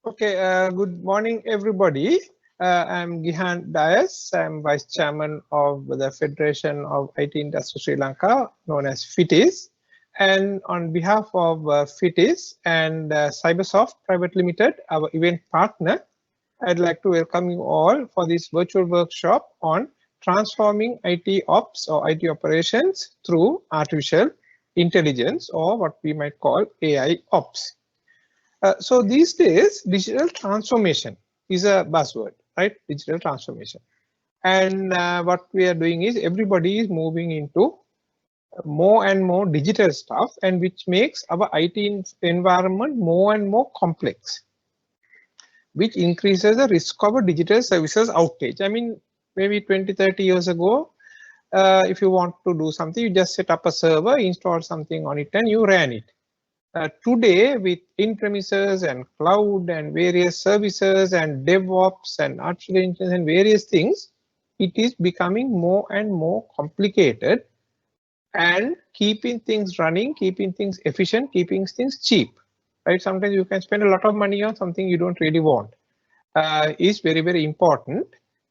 Okay, good morning, everybody. I'm Gihan Dias. I'm Vice Chairman of the Federation of IT Industry Sri Lanka, known as FITIS. And on behalf of FITIS and Cybersoft Private Limited, our event partner, I'd like to welcome you all for this virtual workshop on transforming IT ops or IT operations through artificial intelligence, or what we might call AI ops. So these days, digital transformation is a buzzword, right? Digital transformation. And what we are doing is everybody is moving into more and more digital stuff, and which makes our IT environment more and more complex, which increases the risk of a digital services outage. I mean, maybe 20, 30 years ago, if you want to do something, you just set up a server, install something on it, and you ran it. Today, with in-premises and cloud and various services and DevOps and artificial intelligence and various things, it is becoming more and more complicated, and keeping things running, keeping things efficient, keeping things cheap, right? Sometimes you can spend a lot of money on something you don't really want, is very, very important.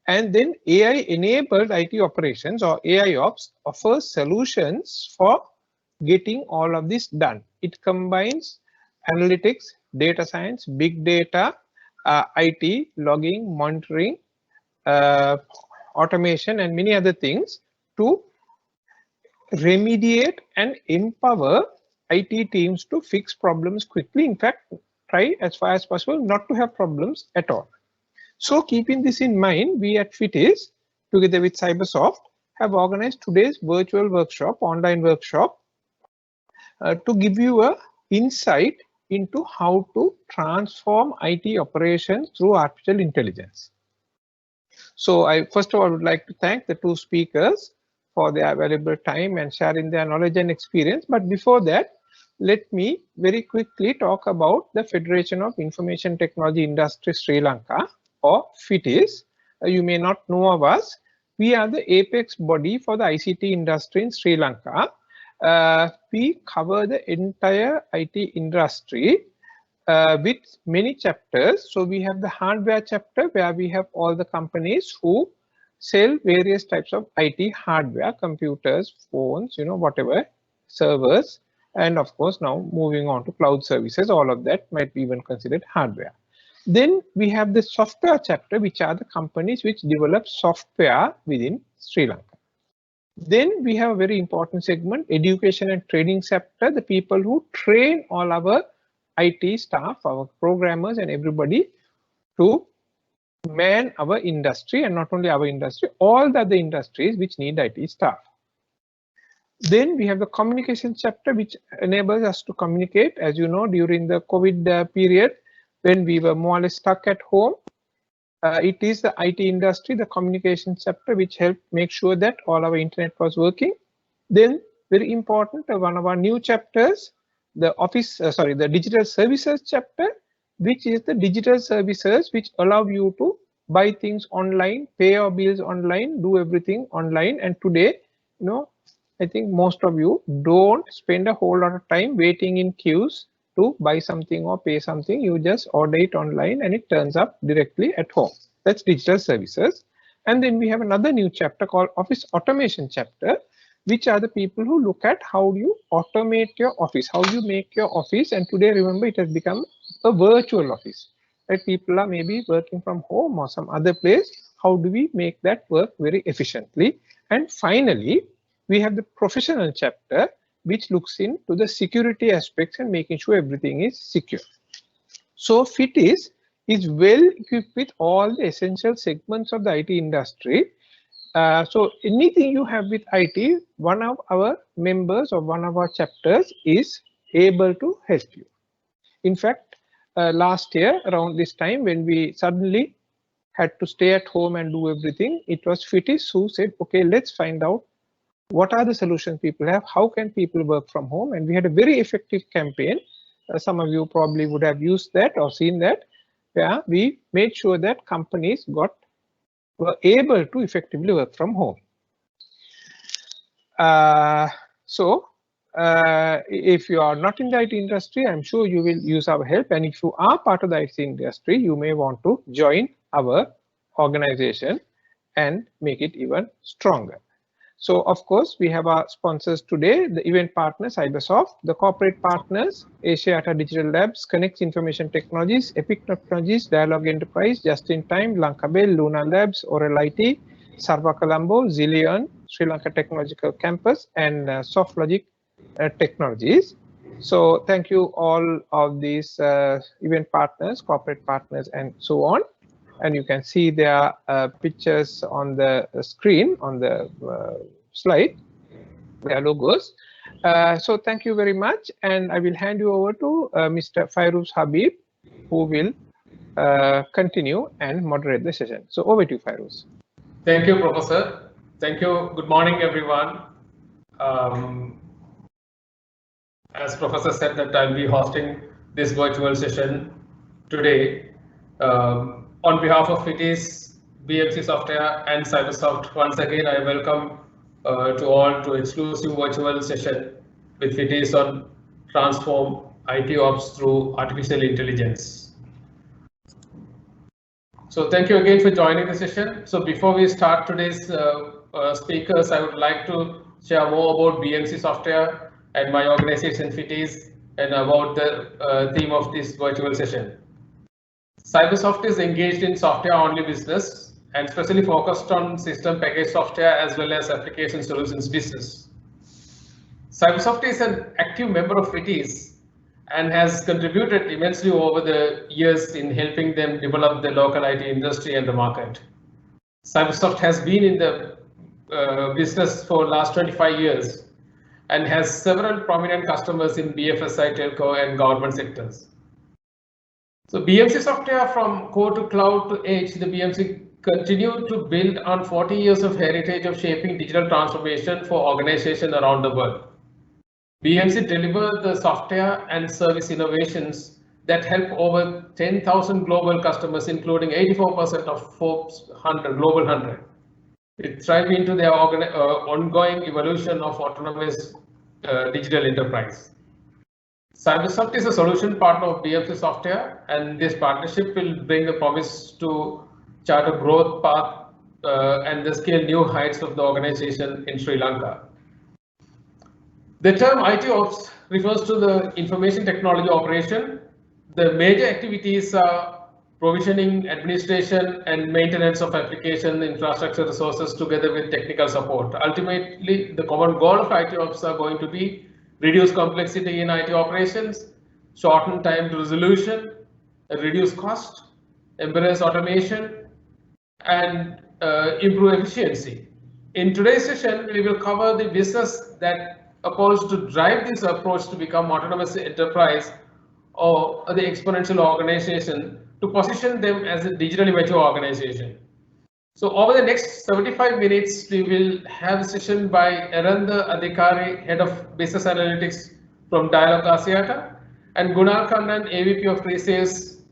And then AI-enabled IT operations, or AI ops, offers solutions for getting all of this done. It combines analytics, data science, big data, IT, logging, monitoring, automation, and many other things to remediate and empower IT teams to fix problems quickly. In fact, try as far as possible not to have problems at all. So keeping this in mind, we at FITIS, together with Cybersoft, have organized today's virtual workshop, online workshop, to give you a insight into how to transform IT operations through artificial intelligence. So I first of all would like to thank the two speakers for their valuable time and sharing their knowledge and experience. But before that, let me very quickly talk about the Federation of Information Technology Industry Sri Lanka, or FITIS. You may not know of us. We are the apex body for the ICT industry in Sri Lanka. We cover the entire IT industry with many chapters. So we have the hardware chapter, where we have all the companies who sell various types of IT hardware, computers, phones, whatever, servers, and of course now moving on to cloud services. All of that might be even considered hardware. Then we have the software chapter, which are the companies which develop software within Sri Lanka. Then we have a very important segment, education and training sector, the people who train all our IT staff, our programmers, and everybody to man our industry, and not only our industry, all the other industries which need IT staff. Then we have the communication chapter, which enables us to communicate. As you know, during the COVID period, when we were more or less stuck at home, it is the IT industry, the communication sector, which helped make sure that all our internet was working. Then, very important, one of our new chapters, the the digital services chapter, which is the digital services which allow you to buy things online, pay your bills online, do everything online. And today, I think most of you don't spend a whole lot of time waiting in queues to buy something or pay something. You just order it online and it turns up directly at home. That's digital services. And then we have another new chapter called office automation chapter, which are the people who look at how do you automate your office, how you make your office. And today, remember, it has become a virtual office, right? People are maybe working from home or some other place. How do we make that work very efficiently? And finally, we have the professional chapter, which looks into the security aspects and making sure everything is secure. So FITIS is well equipped with all the essential segments of the IT industry. So anything you have with IT, one of our members or one of our chapters is able to help you. In fact, last year around this time, when we suddenly had to stay at home and do everything, it was FITIS who said, okay, let's find out what are the solutions people have, how can people work from home? And we had a very effective campaign. Some of you probably would have used that or seen that. Yeah, we made sure that companies were able to effectively work from home. if you are not in the IT industry, I'm sure you will use our help. And if you are part of the IT industry, you may want to join our organization and make it even stronger. So, of course, we have our sponsors today, the event partner, Cybersoft, the corporate partners, Asiata Digital Labs, Connect Information Technologies, Epic Technologies, Dialogue Enterprise, Just in Time, Lankabel, Luna Labs, Oral IT, Sarva Colombo, Zillion, Sri Lanka Technological Campus, and SoftLogic Technologies. So, thank you all of these event partners, corporate partners, and so on. And you can see their pictures on the screen on the slide, their logos. So thank you very much, and I will hand you over to Mr. Fairuz Habib, who will continue and moderate the session. So over to you, Fairuz. Thank you, Professor. Thank you. Good morning, everyone. As Professor said, that I'll be hosting this virtual session today. On behalf of FITIS, BMC Software and Cybersoft, once again, I welcome to all to exclusive virtual session with FITIS on transform ITOps through artificial intelligence. So thank you again for joining the session. So before we start today's speakers, I would like to share more about BMC Software and my organization FITIS and about the theme of this virtual session. Cybersoft is engaged in software-only business and especially focused on system package software as well as application solutions business. Cybersoft is an active member of FITIS and has contributed immensely over the years in helping them develop the local IT industry and the market. Cybersoft has been in the business for the last 25 years and has several prominent customers in BFSI, telco, and government sectors. So BMC Software, from core to cloud to edge, the BMC continued to build on 40 years of heritage of shaping digital transformation for organizations around the world. BMC delivered the software and service innovations that help over 10,000 global customers, including 84% of Forbes 100, Global 100. It thrives into their ongoing evolution of autonomous digital enterprise. Cybersoft is a solution partner of BMC Software, and this partnership will bring the promise to chart a growth path and the scale new heights of the organization in Sri Lanka. The term ITOps refers to the information technology operation. The major activities are provisioning, administration, and maintenance of application infrastructure resources together with technical support. Ultimately, the common goal of ITOps are going to be reduce complexity in IT operations, shorten time to resolution, reduce cost, embrace automation, and improve efficiency. In today's session, we will cover the business that opposed to drive this approach to become autonomous enterprise or the exponential organization to position them as a digitally mature organization. So over the next 75 minutes, we will have a session by Aranda Adhikari, Head of Business Analytics from Dialogue Asiata, and Gunnar Kannan, AVP of Pre-Sales,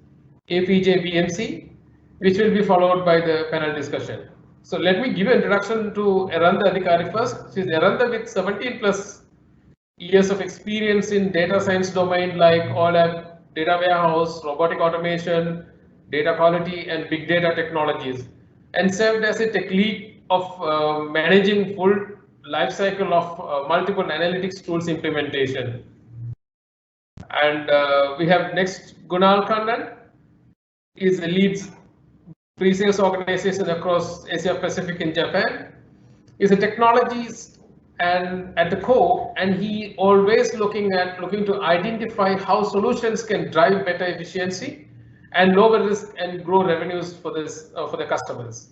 APJ BMC, which will be followed by the panel discussion. So let me give an introduction to Aranda Adhikari first. She's Aranda with 17 plus years of experience in data science domain like OLAP, data warehouse, robotic automation, data quality, and big data technologies, and served as a tech lead of managing full life cycle of multiple analytics tools implementation. And we have next Gunnar Kannan. Is a leads pre-sales organization across Asia Pacific in Japan. Is a technologist and at the core, and he always looking to identify how solutions can drive better efficiency and lower risk and grow revenues for the customers.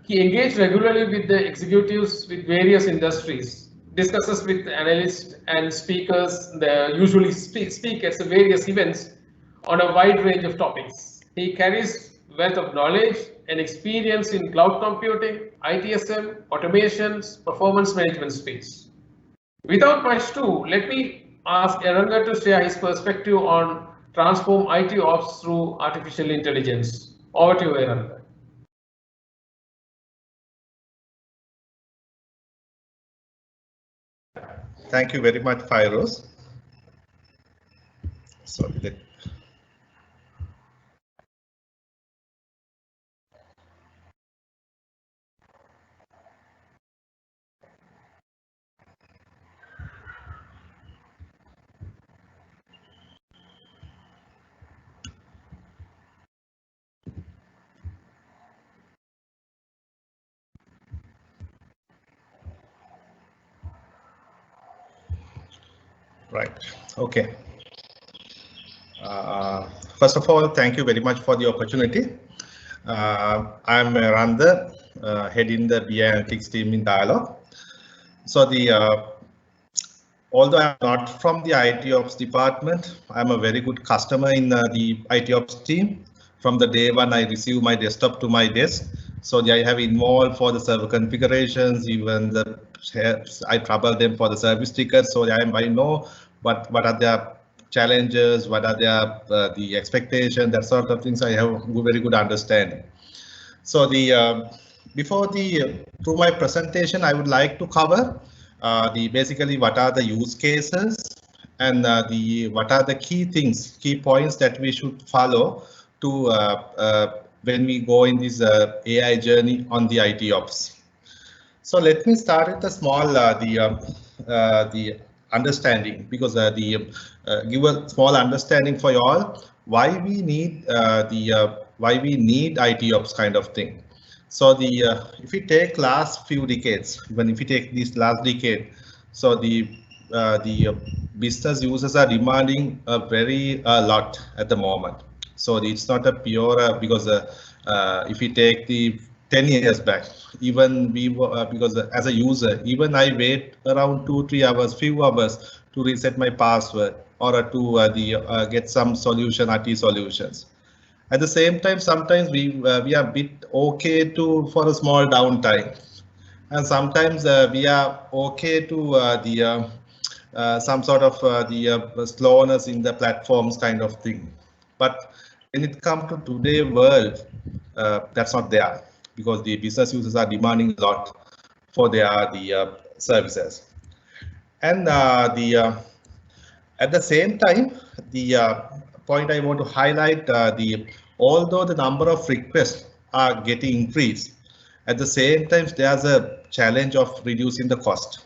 He engaged regularly with the executives with various industries, discusses with analysts and speakers. They usually speak at various events on a wide range of topics. He carries wealth of knowledge and experience in cloud computing, ITSM, automations, performance management space. Without much ado, let me ask Aranga to share his perspective on transform IT ops through artificial intelligence. Over to you, Aranga. Thank you very much, Fairoz. Sorry. Right. Okay. First of all, thank you very much for the opportunity. I'm Randa, heading the BI Analytics team in Dialog. So although I'm not from the ITOps department, I'm a very good customer in the ITOps team. From the day one, I receive my desktop to my desk. So I have involved for the server configurations, even I trouble them for the service tickets. So I know what are their challenges, what are their the expectations, that sort of things. I have a very good understanding. So before through my presentation, I would like to cover basically what are the use cases and what are the key points that we should follow to when we go in this AI journey on the ITOps. So let me start with a small the understanding, because give a small understanding for you all why we need why we need ITOps kind of thing. So if we take last few decades, even if we take this last decade, so the business users are demanding a very lot at the moment. So it's not a pure because if we take the 10 years back, even we were because as a user, even I wait around 2-3 hours, few hours to reset my password or to get some solution, IT solutions. At the same time, sometimes we are a bit okay to for a small downtime, and sometimes we are okay to some sort of the slowness in the platforms kind of thing. But when it comes to today's world, that's not there, because the business users are demanding a lot for the services. And at the same time, the point I want to highlight, although the number of requests are getting increased, at the same time there's a challenge of reducing the cost.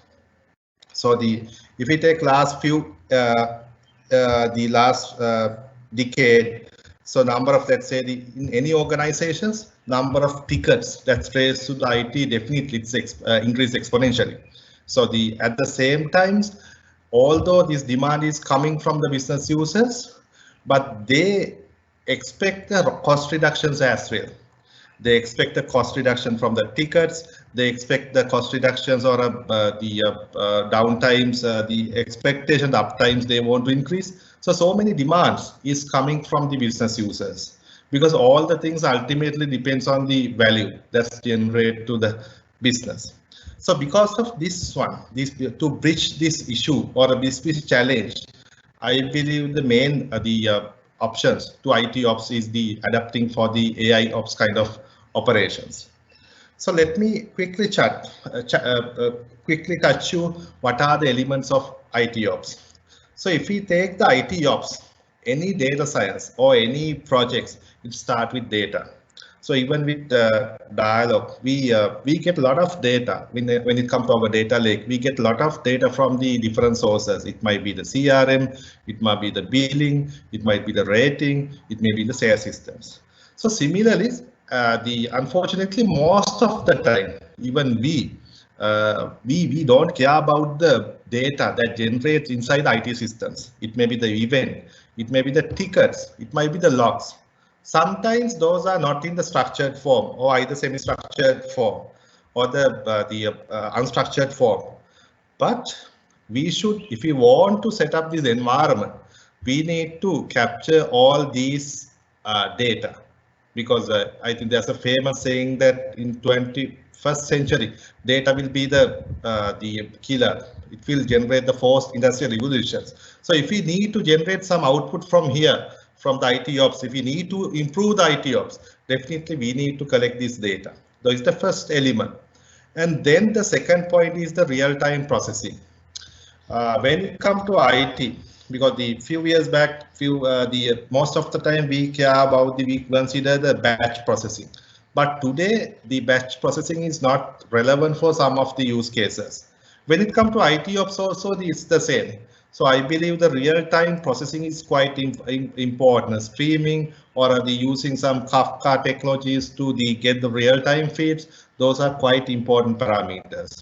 So if we take last few the last decade, so number of, let's say, in any organizations, number of tickets that's raised to the IT, definitely it's increased exponentially. So at the same times, although this demand is coming from the business users, but they expect the cost reductions as well. They expect the cost reduction from the tickets. They expect the cost reductions or the downtimes, the expectation, the uptimes they want to increase. So many demands is coming from the business users, because all the things ultimately depends on the value that's generated to the business. So because of this one, to bridge this issue or this challenge, I believe the main options to IT ops is the adapting for the AI ops kind of operations. So let me quickly quickly touch you what are the elements of IT ops. So if we take the IT ops, any data science or any projects, it start with data. So even with Dialog, we get a lot of data when it comes to our data lake. We get a lot of data from the different sources. It might be the CRM, it might be the billing, it might be the rating, it may be the sales systems. So similarly, unfortunately most of the time, even we don't care about the data that generates inside IT systems. It may be the event, it may be the tickets, it might be the logs. Sometimes those are not in the structured form, or either semi-structured form or the unstructured form. But we should, if we want to set up this environment, we need to capture all these data, because I think there's a famous saying that in 21st century, data will be the killer. It will generate the forced industrial revolutions. So if we need to generate some output from here, from the IT ops, if we need to improve the IT ops, definitely we need to collect this data. That is the first element. And then the second point is the real-time processing. When it comes to IT, because the few years back, most of the time we care about we consider the batch processing, but today the batch processing is not relevant for some of the use cases. When it comes to IT ops, also it's the same. So I believe the real-time processing is quite important. Streaming or the using some Kafka technologies to get the real-time feeds. Those are quite important parameters.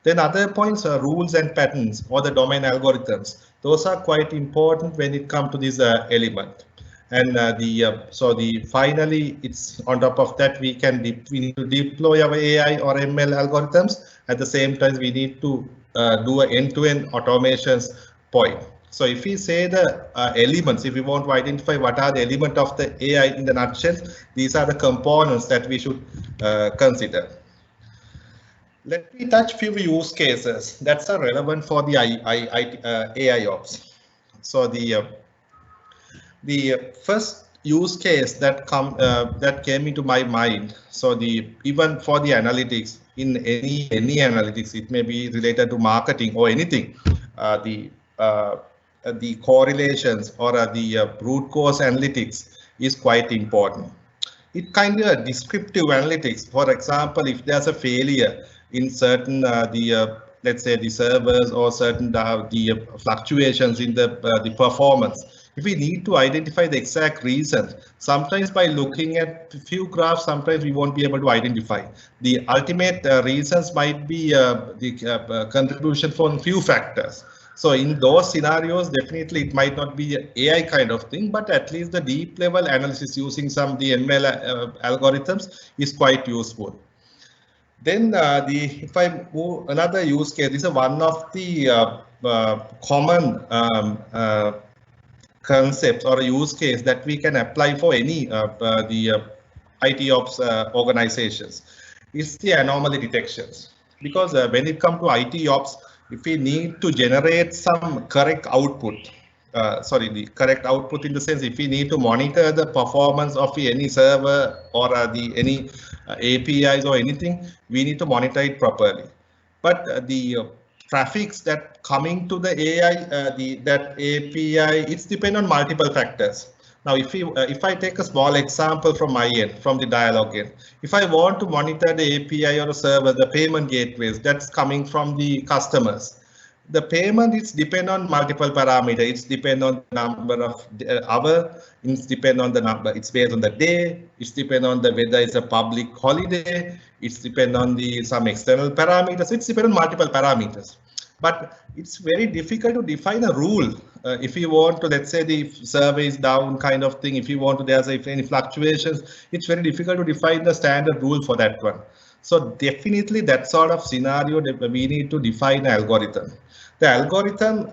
Then other points are rules and patterns or the domain algorithms. Those are quite important when it comes to this element. And finally, it's on top of that we need to deploy our AI or ML algorithms. At the same time, we need to do an end-to-end automations point. So if we say the elements, if we want to identify what are the elements of the AI in the nutshell, these are the components that we should consider. Let me touch few use cases that's relevant for the AI ops. So the first use case that came into my mind. So even for the analytics, in any analytics, it may be related to marketing or anything. The correlations or the root cause analytics is quite important. It kind of descriptive analytics. For example, if there's a failure in certain let's say the servers or certain the fluctuations in the performance, if we need to identify the exact reason, sometimes by looking at few graphs, sometimes we won't be able to identify. The ultimate reasons might be the contribution from few factors. So in those scenarios, definitely it might not be an AI kind of thing, but at least the deep level analysis using some the ML algorithms is quite useful. Then if I move another use case, this is one of the common concepts or a use case that we can apply for any the IT ops organizations. It's the anomaly detections. Because when it comes to IT ops, if we need to generate some correct output, the correct output in the sense, if we need to monitor the performance of any server or any APIs or anything, we need to monitor it properly. But the traffics that coming to the AI, that API, it's depend on multiple factors. Now, if I take a small example from my end, from the dialogue end, if I want to monitor the API or a server, the payment gateways that's coming from the customers, the payment is depend on multiple parameters. It's depend on the number of hour. It's depend on the number. It's based on the day. It's depend on the whether it's a public holiday. It's depend on the some external parameters. It's depend on multiple parameters. But it's very difficult to define a rule. If you want to, let's say the survey is down kind of thing, if you want to, there's any fluctuations, it's very difficult to define the standard rule for that one. So definitely that sort of scenario, we need to define an algorithm. The algorithm,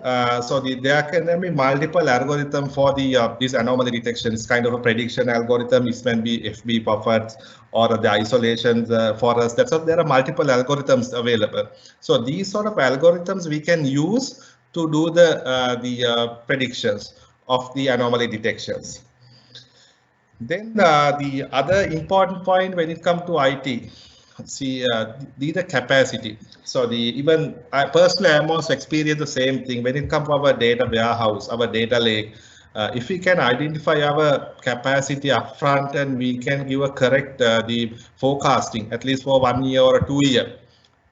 there can be multiple algorithm for the this anomaly detection. It's kind of a prediction algorithm. It can be FB buffers or the isolations for us. That's what there are multiple algorithms available. So these sort of algorithms we can use to do the predictions of the anomaly detections. Then the other important point when it comes to IT, the capacity. So even I personally almost experienced the same thing when it comes to our data warehouse, our data lake. If we can identify our capacity upfront and we can give a correct the forecasting at least for 1 year or 2 years,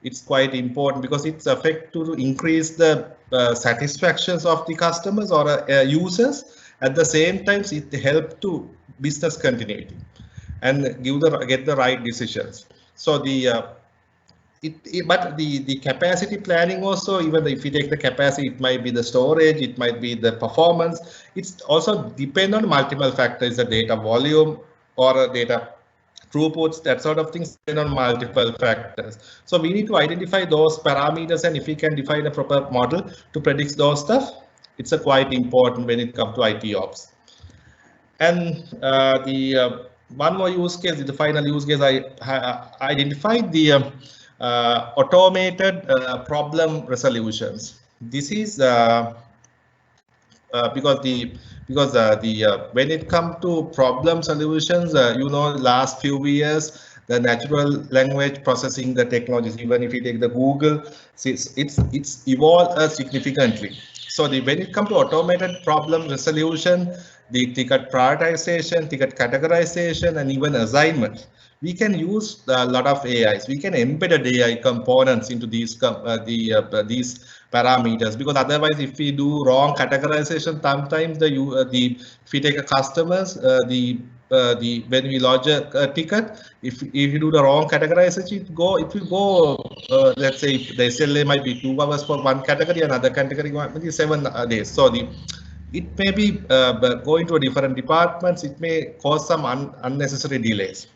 it's quite important because it's affect to increase the satisfactions of the customers or users. At the same time, it helps to business continuity and get the right decisions. So but the capacity planning also, even if you take the capacity, it might be the storage, it might be the performance. It's also depend on multiple factors, the data volume or data throughputs, that sort of things depend on multiple factors. So we need to identify those parameters, and if we can define a proper model to predict those stuff, it's a quite important when it comes to IT ops. And one more use case, the final use case, I identified the automated problem resolutions. This is because when it comes to problem solutions, last few years the natural language processing, the technologies. Even if you take the Google, it's evolved significantly. So when it comes to automated problem resolution, the ticket prioritization, ticket categorization, and even assignment, we can use a lot of AIs. We can embed AI components into these these parameters, because otherwise, if we do wrong categorization, sometimes if we take a customers when we lodge a ticket, if you do the wrong categorization, it will go. Let's say if the SLA might be 2 hours for one category, another category might be 7 days. So it may be going to a different departments. It may cause some unnecessary delays.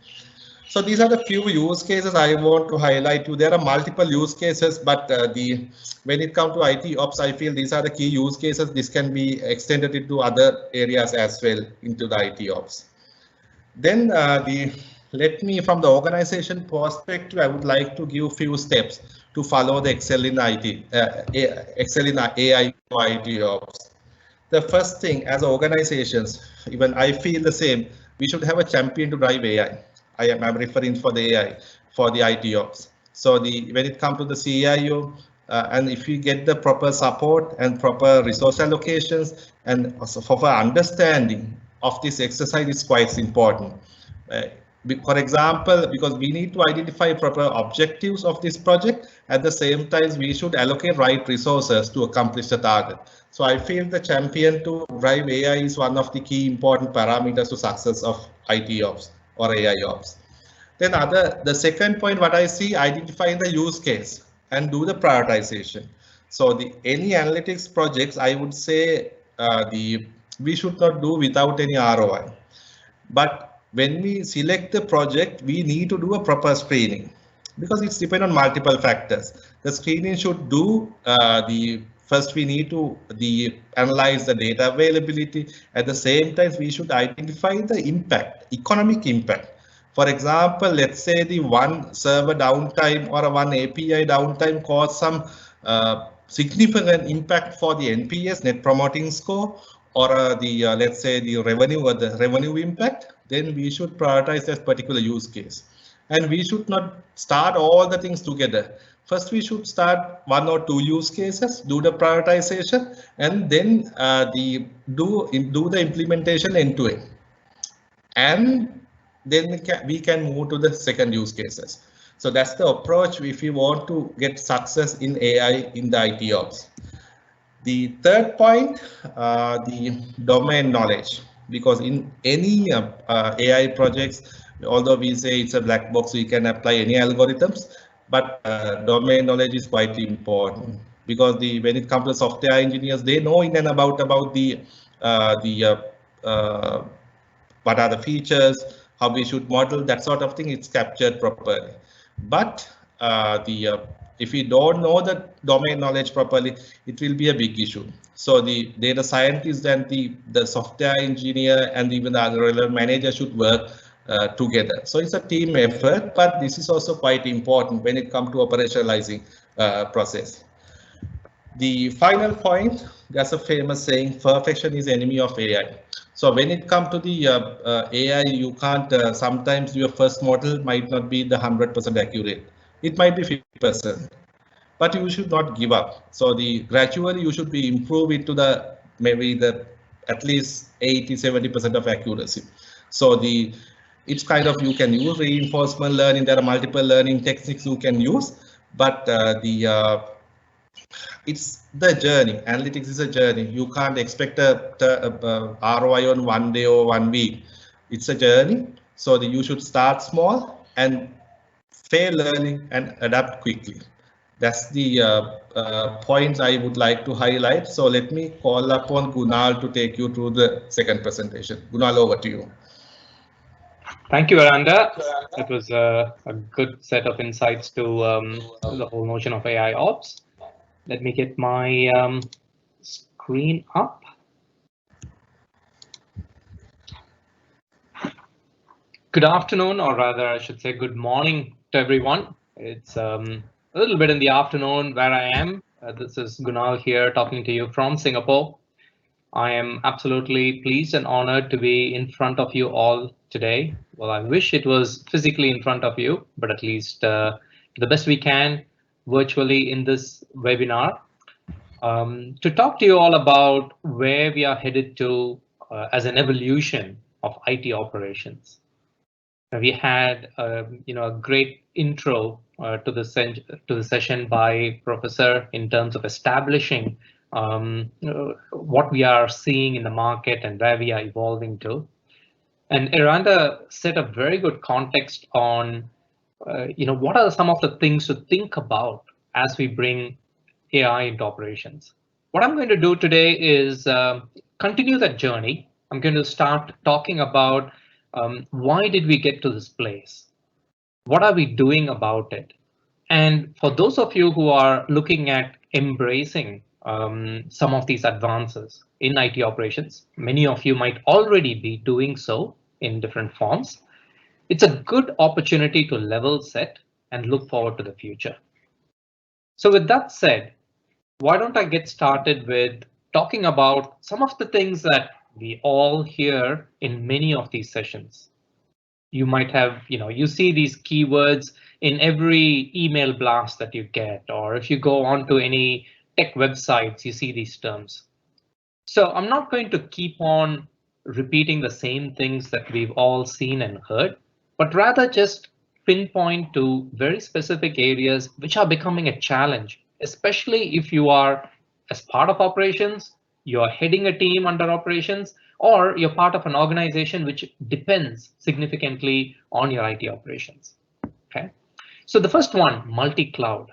So these are the few use cases I want to highlight you. There are multiple use cases, but when it comes to IT ops, I feel these are the key use cases. This can be extended into other areas as well into the IT ops. Then let me, from the organization perspective, I would like to give a few steps to follow the excel in IT, excel in AI for IT ops. The first thing, as organizations, even I feel the same, we should have a champion to drive AI. I'm referring for the AI, for the IT ops. So when it comes to the CIO, and if you get the proper support and proper resource allocations, and also for understanding of this exercise is quite important. For example, because we need to identify proper objectives of this project, at the same time we should allocate right resources to accomplish the target. So I feel the champion to drive AI is one of the key important parameters to success of IT ops or AI ops. Then the second point, what I see, identifying the use case and do the prioritization. So any analytics projects, I would say we should not do without any ROI. But when we select the project, we need to do a proper screening, because it's dependent on multiple factors. The screening should do first we need to analyze the data availability. At the same time, we should identify the impact, economic impact. For example, let's say the one server downtime or one API downtime caused some significant impact for the NPS, net promoting score, or let's say the revenue or the revenue impact, then we should prioritize that particular use case. And we should not start all the things together. First, we should start 1 or 2 use cases, do the prioritization, and then do the implementation end to end. And then we can move to the second use cases. So that's the approach if you want to get success in AI in the IT ops. The third point, the domain knowledge, because in any AI projects, although we say it's a black box, we can apply any algorithms, but domain knowledge is quite important, because when it comes to software engineers, they know in and about the what are the features, how we should model, that sort of thing. It's captured properly. But if we don't know the domain knowledge properly, it will be a big issue. So the data scientist and the software engineer and even the other relevant manager should work together. So it's a team effort, but this is also quite important when it comes to operationalizing process. The final point, there's a famous saying, perfection is enemy of AI. So when it comes to the AI, you can't, sometimes your first model might not be the 100% accurate. It might be 50%, but you should not give up. So gradually you should be improve it to maybe at least 80-70% of accuracy. So it's kind of, you can use reinforcement learning. There are multiple learning techniques you can use, but it's the journey. Analytics is a journey. You can't expect a ROI on 1 day or 1 week. It's a journey. So you should start small and fail learning and adapt quickly. That's the points I would like to highlight. So let me call upon Gunal to take you through the second presentation. Gunal, over to you. Thank you, Aranda. It was a good set of insights to the whole notion of AI ops. Let me get my screen up. Good afternoon, or rather, I should say good morning to everyone. It's a little bit in the afternoon where I am. This is Gunal here talking to you from Singapore. I am absolutely pleased and honored to be in front of you all today. Well, I wish it was physically in front of you, but at least the best we can virtually in this webinar to talk to you all about where we are headed to as an evolution of IT operations. We had a great intro to the session by Professor in terms of establishing what we are seeing in the market and where we are evolving to. And Iranda set a very good context on what are some of the things to think about as we bring AI into operations. What I'm going to do today is continue that journey. I'm going to start talking about why did we get to this place? What are we doing about it? And for those of you who are looking at embracing some of these advances in IT operations, many of you might already be doing so in different forms. It's a good opportunity to level set and look forward to the future. So with that said, why don't I get started with talking about some of the things that we all hear in many of these sessions. You might have, you see these keywords in every email blast that you get, or if you go onto any tech websites, you see these terms. So I'm not going to keep on repeating the same things that we've all seen and heard, but rather just pinpoint to very specific areas which are becoming a challenge, especially if you are as part of operations, you're heading a team under operations, or you're part of an organization which depends significantly on your IT operations. Okay, so the first one, multi-cloud.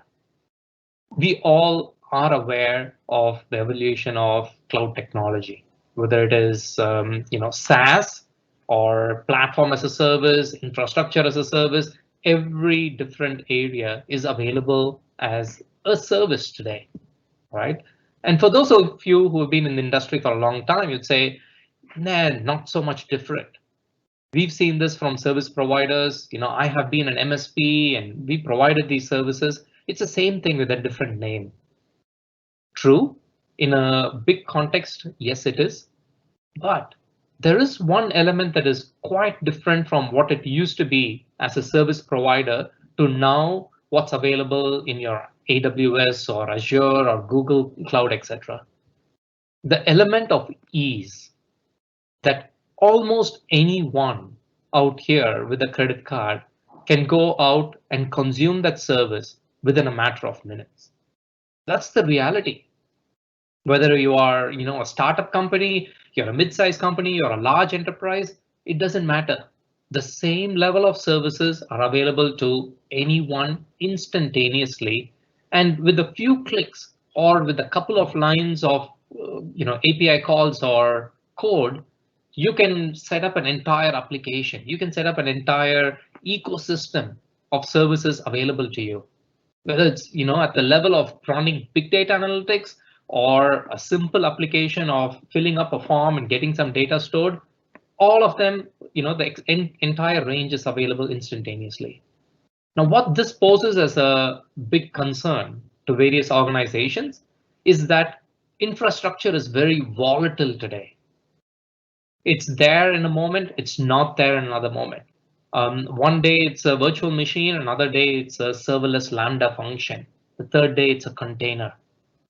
We all are aware of the evolution of cloud technology, whether it is SaaS or platform as a service, infrastructure as a service. Every different area is available as a service today, right? And for those of you who have been in the industry for a long time, you'd say, nah, not so much different. We've seen this from service providers. I have been an MSP and we provided these services. It's the same thing with a different name. True, in a big context, yes, it is. But there is one element that is quite different from what it used to be as a service provider to now what's available in your AWS or Azure or Google Cloud, etc. The element of ease that almost anyone out here with a credit card can go out and consume that service within a matter of minutes. That's the reality. Whether you are, a startup company, you're a mid-sized company, you're a large enterprise, it doesn't matter. The same level of services are available to anyone instantaneously, and with a few clicks or with a couple of lines of, API calls or code, you can set up an entire application. You can set up an entire ecosystem of services available to you. Whether it's at the level of running big data analytics or a simple application of filling up a form and getting some data stored, all of them, the entire range is available instantaneously. Now, what this poses as a big concern to various organizations is that infrastructure is very volatile today. It's there in a moment, it's not there in another moment. One day it's a virtual machine, another day it's a serverless Lambda function. The third day it's a container.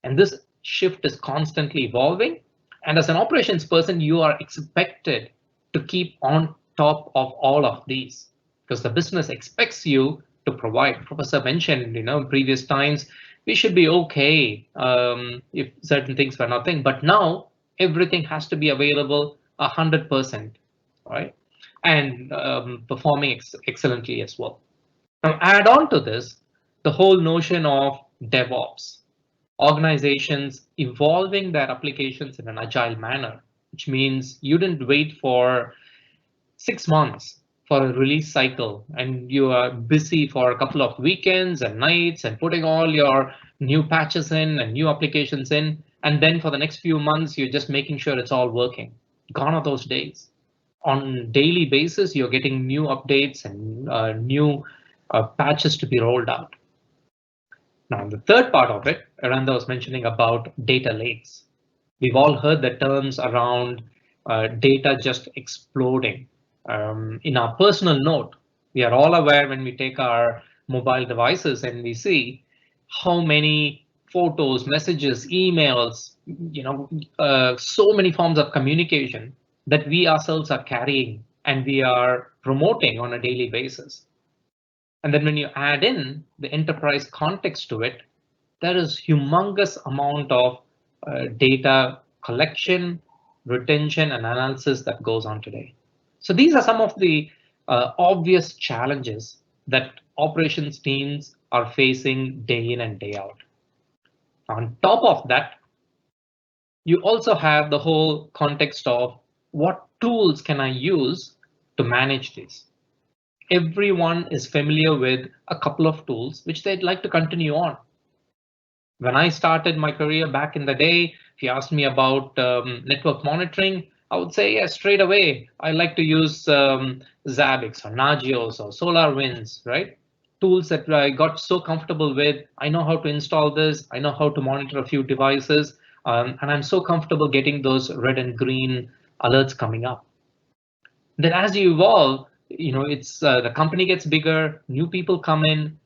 And this shift is constantly evolving. And as an operations person, you are expected to keep on top of all of these because the business expects you to provide. Professor mentioned, in previous times, we should be okay if certain things were nothing. But now everything has to be available 100%, right? And performing excellently as well. Now, add on to this, the whole notion of DevOps, organizations evolving their applications in an agile manner, which means you didn't wait for 6 months for a release cycle and you are busy for a couple of weekends and nights and putting all your new patches in and new applications in. And then for the next few months, you're just making sure it's all working. Gone are those days. On daily basis, you're getting new updates and new patches to be rolled out. Now, the third part of it, Aranda was mentioning about data lakes. We've all heard the terms around data just exploding. In our personal note, we are all aware when we take our mobile devices and we see how many photos, messages, emails, so many forms of communication that we ourselves are carrying and we are promoting on a daily basis. And then when you add in the enterprise context to it, there is humongous amount of data collection, retention, and analysis that goes on today. So these are some of the obvious challenges that operations teams are facing day in and day out. On top of that, you also have the whole context of what tools can I use to manage this. Everyone is familiar with a couple of tools which they'd like to continue on. When I started my career back in the day, if you asked me about network monitoring, I would say yes, straight away. I like to use Zabbix or Nagios or SolarWinds, right? Tools that I got so comfortable with. I know how to install this. I know how to monitor a few devices. And I'm so comfortable getting those red and green alerts coming up. Then as you evolve, it's the company gets bigger, new people come in,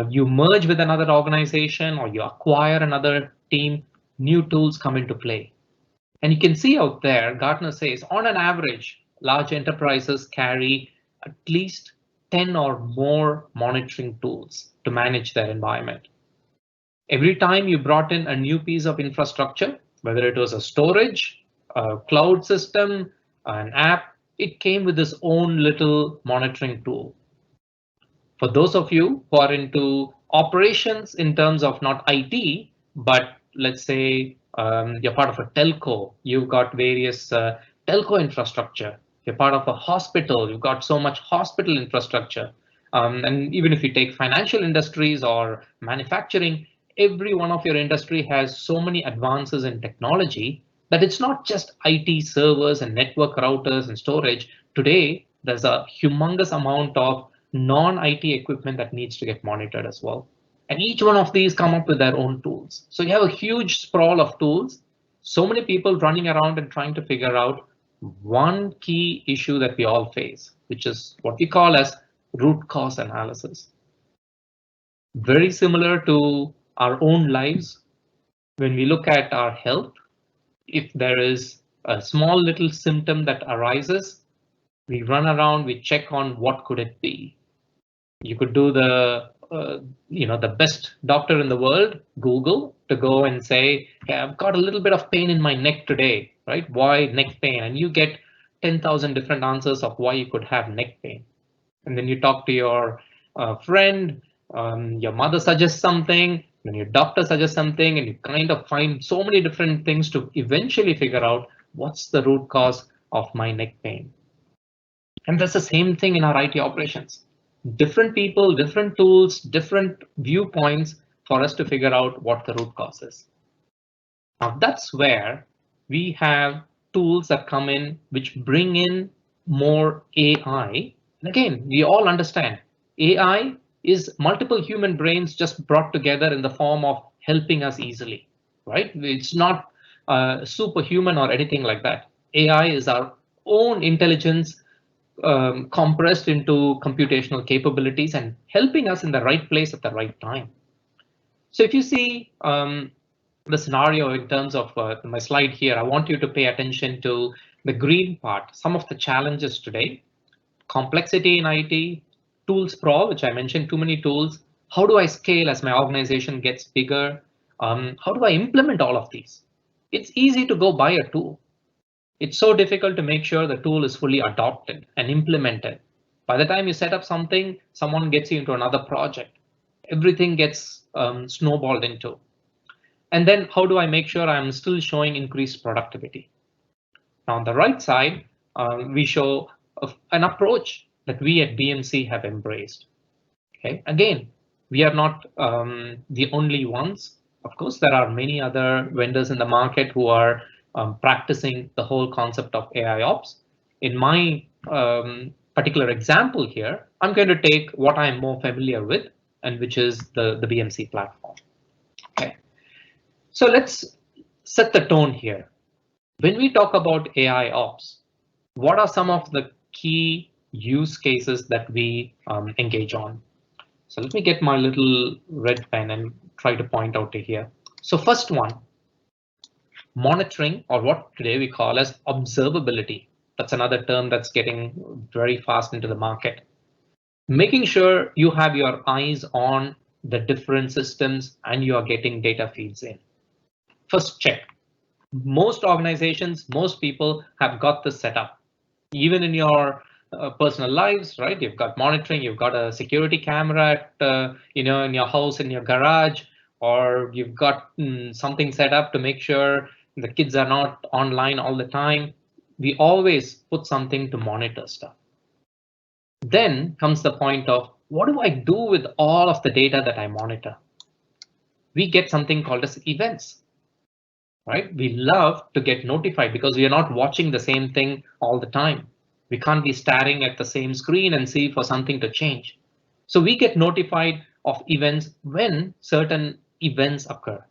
you merge with another organization or you acquire another team, new tools come into play. And you can see out there, Gartner says on an average, large enterprises carry at least 10 or more monitoring tools to manage their environment. Every time you brought in a new piece of infrastructure, whether it was a storage, a cloud system, an app, it came with its own little monitoring tool. For those of you who are into operations in terms of not IT, but let's say you're part of a telco, you've got various telco infrastructure. You're part of a hospital, you've got so much hospital infrastructure. And even if you take financial industries or manufacturing, every one of your industry has so many advances in technology that it's not just IT servers and network routers and storage. Today, there's a humongous amount of non-IT equipment that needs to get monitored as well. And each one of these come up with their own tools. So you have a huge sprawl of tools, so many people running around and trying to figure out one key issue that we all face, which is what we call as root cause analysis. Very similar to our own lives. When we look at our health, if there is a small little symptom that arises, we run around, we check on what could it be. You could do the the best doctor in the world, Google, to go and say, hey, I've got a little bit of pain in my neck today, right? Why neck pain? And you get 10,000 different answers of why you could have neck pain. And then you talk to your friend, your mother suggests something, then your doctor suggests something, and you kind of find so many different things to eventually figure out what's the root cause of my neck pain. And that's the same thing in our IT operations. Different people, different tools, different viewpoints for us to figure out what the root cause is. Now that's where we have tools that come in which bring in more AI. And again, we all understand AI is multiple human brains just brought together in the form of helping us easily, right? It's not superhuman or anything like that. AI is our own intelligence compressed into computational capabilities and helping us in the right place at the right time. So if you see the scenario in terms of my slide here, I want you to pay attention to the green part, some of the challenges today, complexity in IT, tool sprawl, which I mentioned, too many tools. How do I scale as my organization gets bigger? How do I implement all of these? It's easy to go buy a tool. It's so difficult to make sure the tool is fully adopted and implemented. By the time you set up something, someone gets you into another project. Everything gets snowballed into. And then how do I make sure I'm still showing increased productivity? Now on the right side, we show an approach that we at BMC have embraced. Okay, again, we are not the only ones. Of course, there are many other vendors in the market who are practicing the whole concept of AIOps. In my particular example here, I'm going to take what I'm more familiar with, and which is the BMC platform. Okay, so let's set the tone here. When we talk about AIOps, what are some of the key use cases that we engage on. So let me get my little red pen and try to point out to here. So first one, monitoring, or what today we call as observability. That's another term that's getting very fast into the market. Making sure you have your eyes on the different systems and you are getting data feeds in. First, check. Most organizations, most people have got this set up. Even in your personal lives, right? You've got monitoring, you've got a security camera at, in your house, in your garage, or you've got something set up to make sure the kids are not online all the time. We always put something to monitor stuff. Then comes the point of, what do I do with all of the data that I monitor? We get something called as events, right? We love to get notified because we are not watching the same thing all the time. We can't be staring at the same screen and see for something to change. So we get notified of events when certain events occur.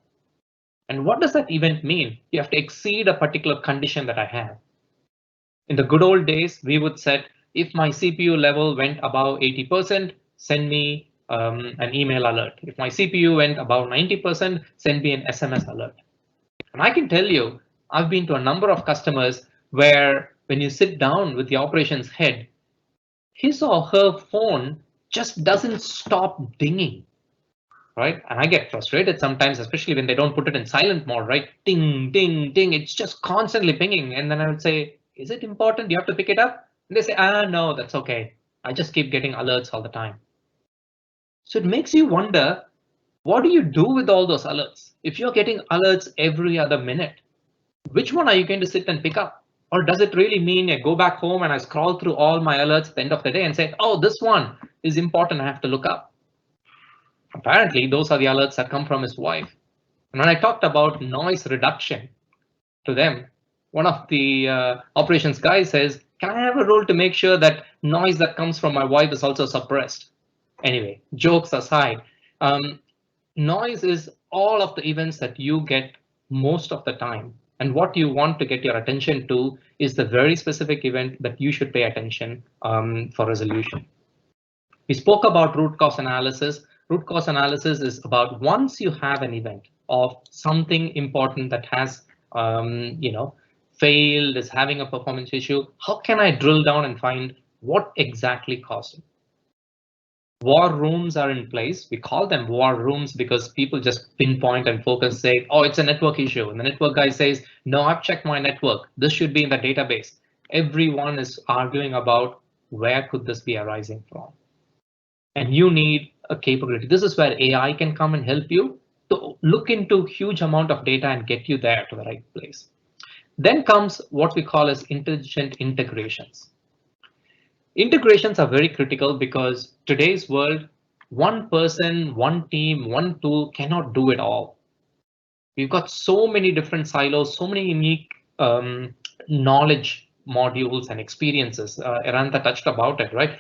And what does that event mean? You have to exceed a particular condition that I have. In the good old days, we would set, if my CPU level went above 80%, send me an email alert. If my CPU went above 90%, send me an SMS alert. And I can tell you, I've been to a number of customers where when you sit down with the operations head, his or her phone just doesn't stop dinging, right? And I get frustrated sometimes, especially when they don't put it in silent mode, right? Ding, ding, ding. It's just constantly pinging. And then I would say, is it important? You have to pick it up? And they say, no, that's okay. I just keep getting alerts all the time. So it makes you wonder, what do you do with all those alerts? If you're getting alerts every other minute, which one are you going to sit and pick up? Or does it really mean I go back home and I scroll through all my alerts at the end of the day and say, oh, this one is important, I have to look up? Apparently, those are the alerts that come from his wife. And when I talked about noise reduction to them, one of the operations guys says, can I have a role to make sure that noise that comes from my wife is also suppressed? Anyway, jokes aside, noise is all of the events that you get most of the time. And what you want to get your attention to is the very specific event that you should pay attention for resolution. We spoke about root cause analysis. Root cause analysis is about once you have an event of something important that has, failed, is having a performance issue, how can I drill down and find what exactly caused it? War rooms are in place. We call them war rooms because people just pinpoint and focus, say, oh, it's a network issue. And the network guy says, no, I've checked my network. This should be in the database. Everyone is arguing about where could this be arising from? And you need a capability. This is where AI can come and help you to look into huge amount of data and get you there to the right place. Then comes what we call as intelligent integrations. Integrations are very critical because today's world, one person, one team, one tool cannot do it all. We've got so many different silos, so many unique knowledge modules and experiences. Arantha touched about it, right?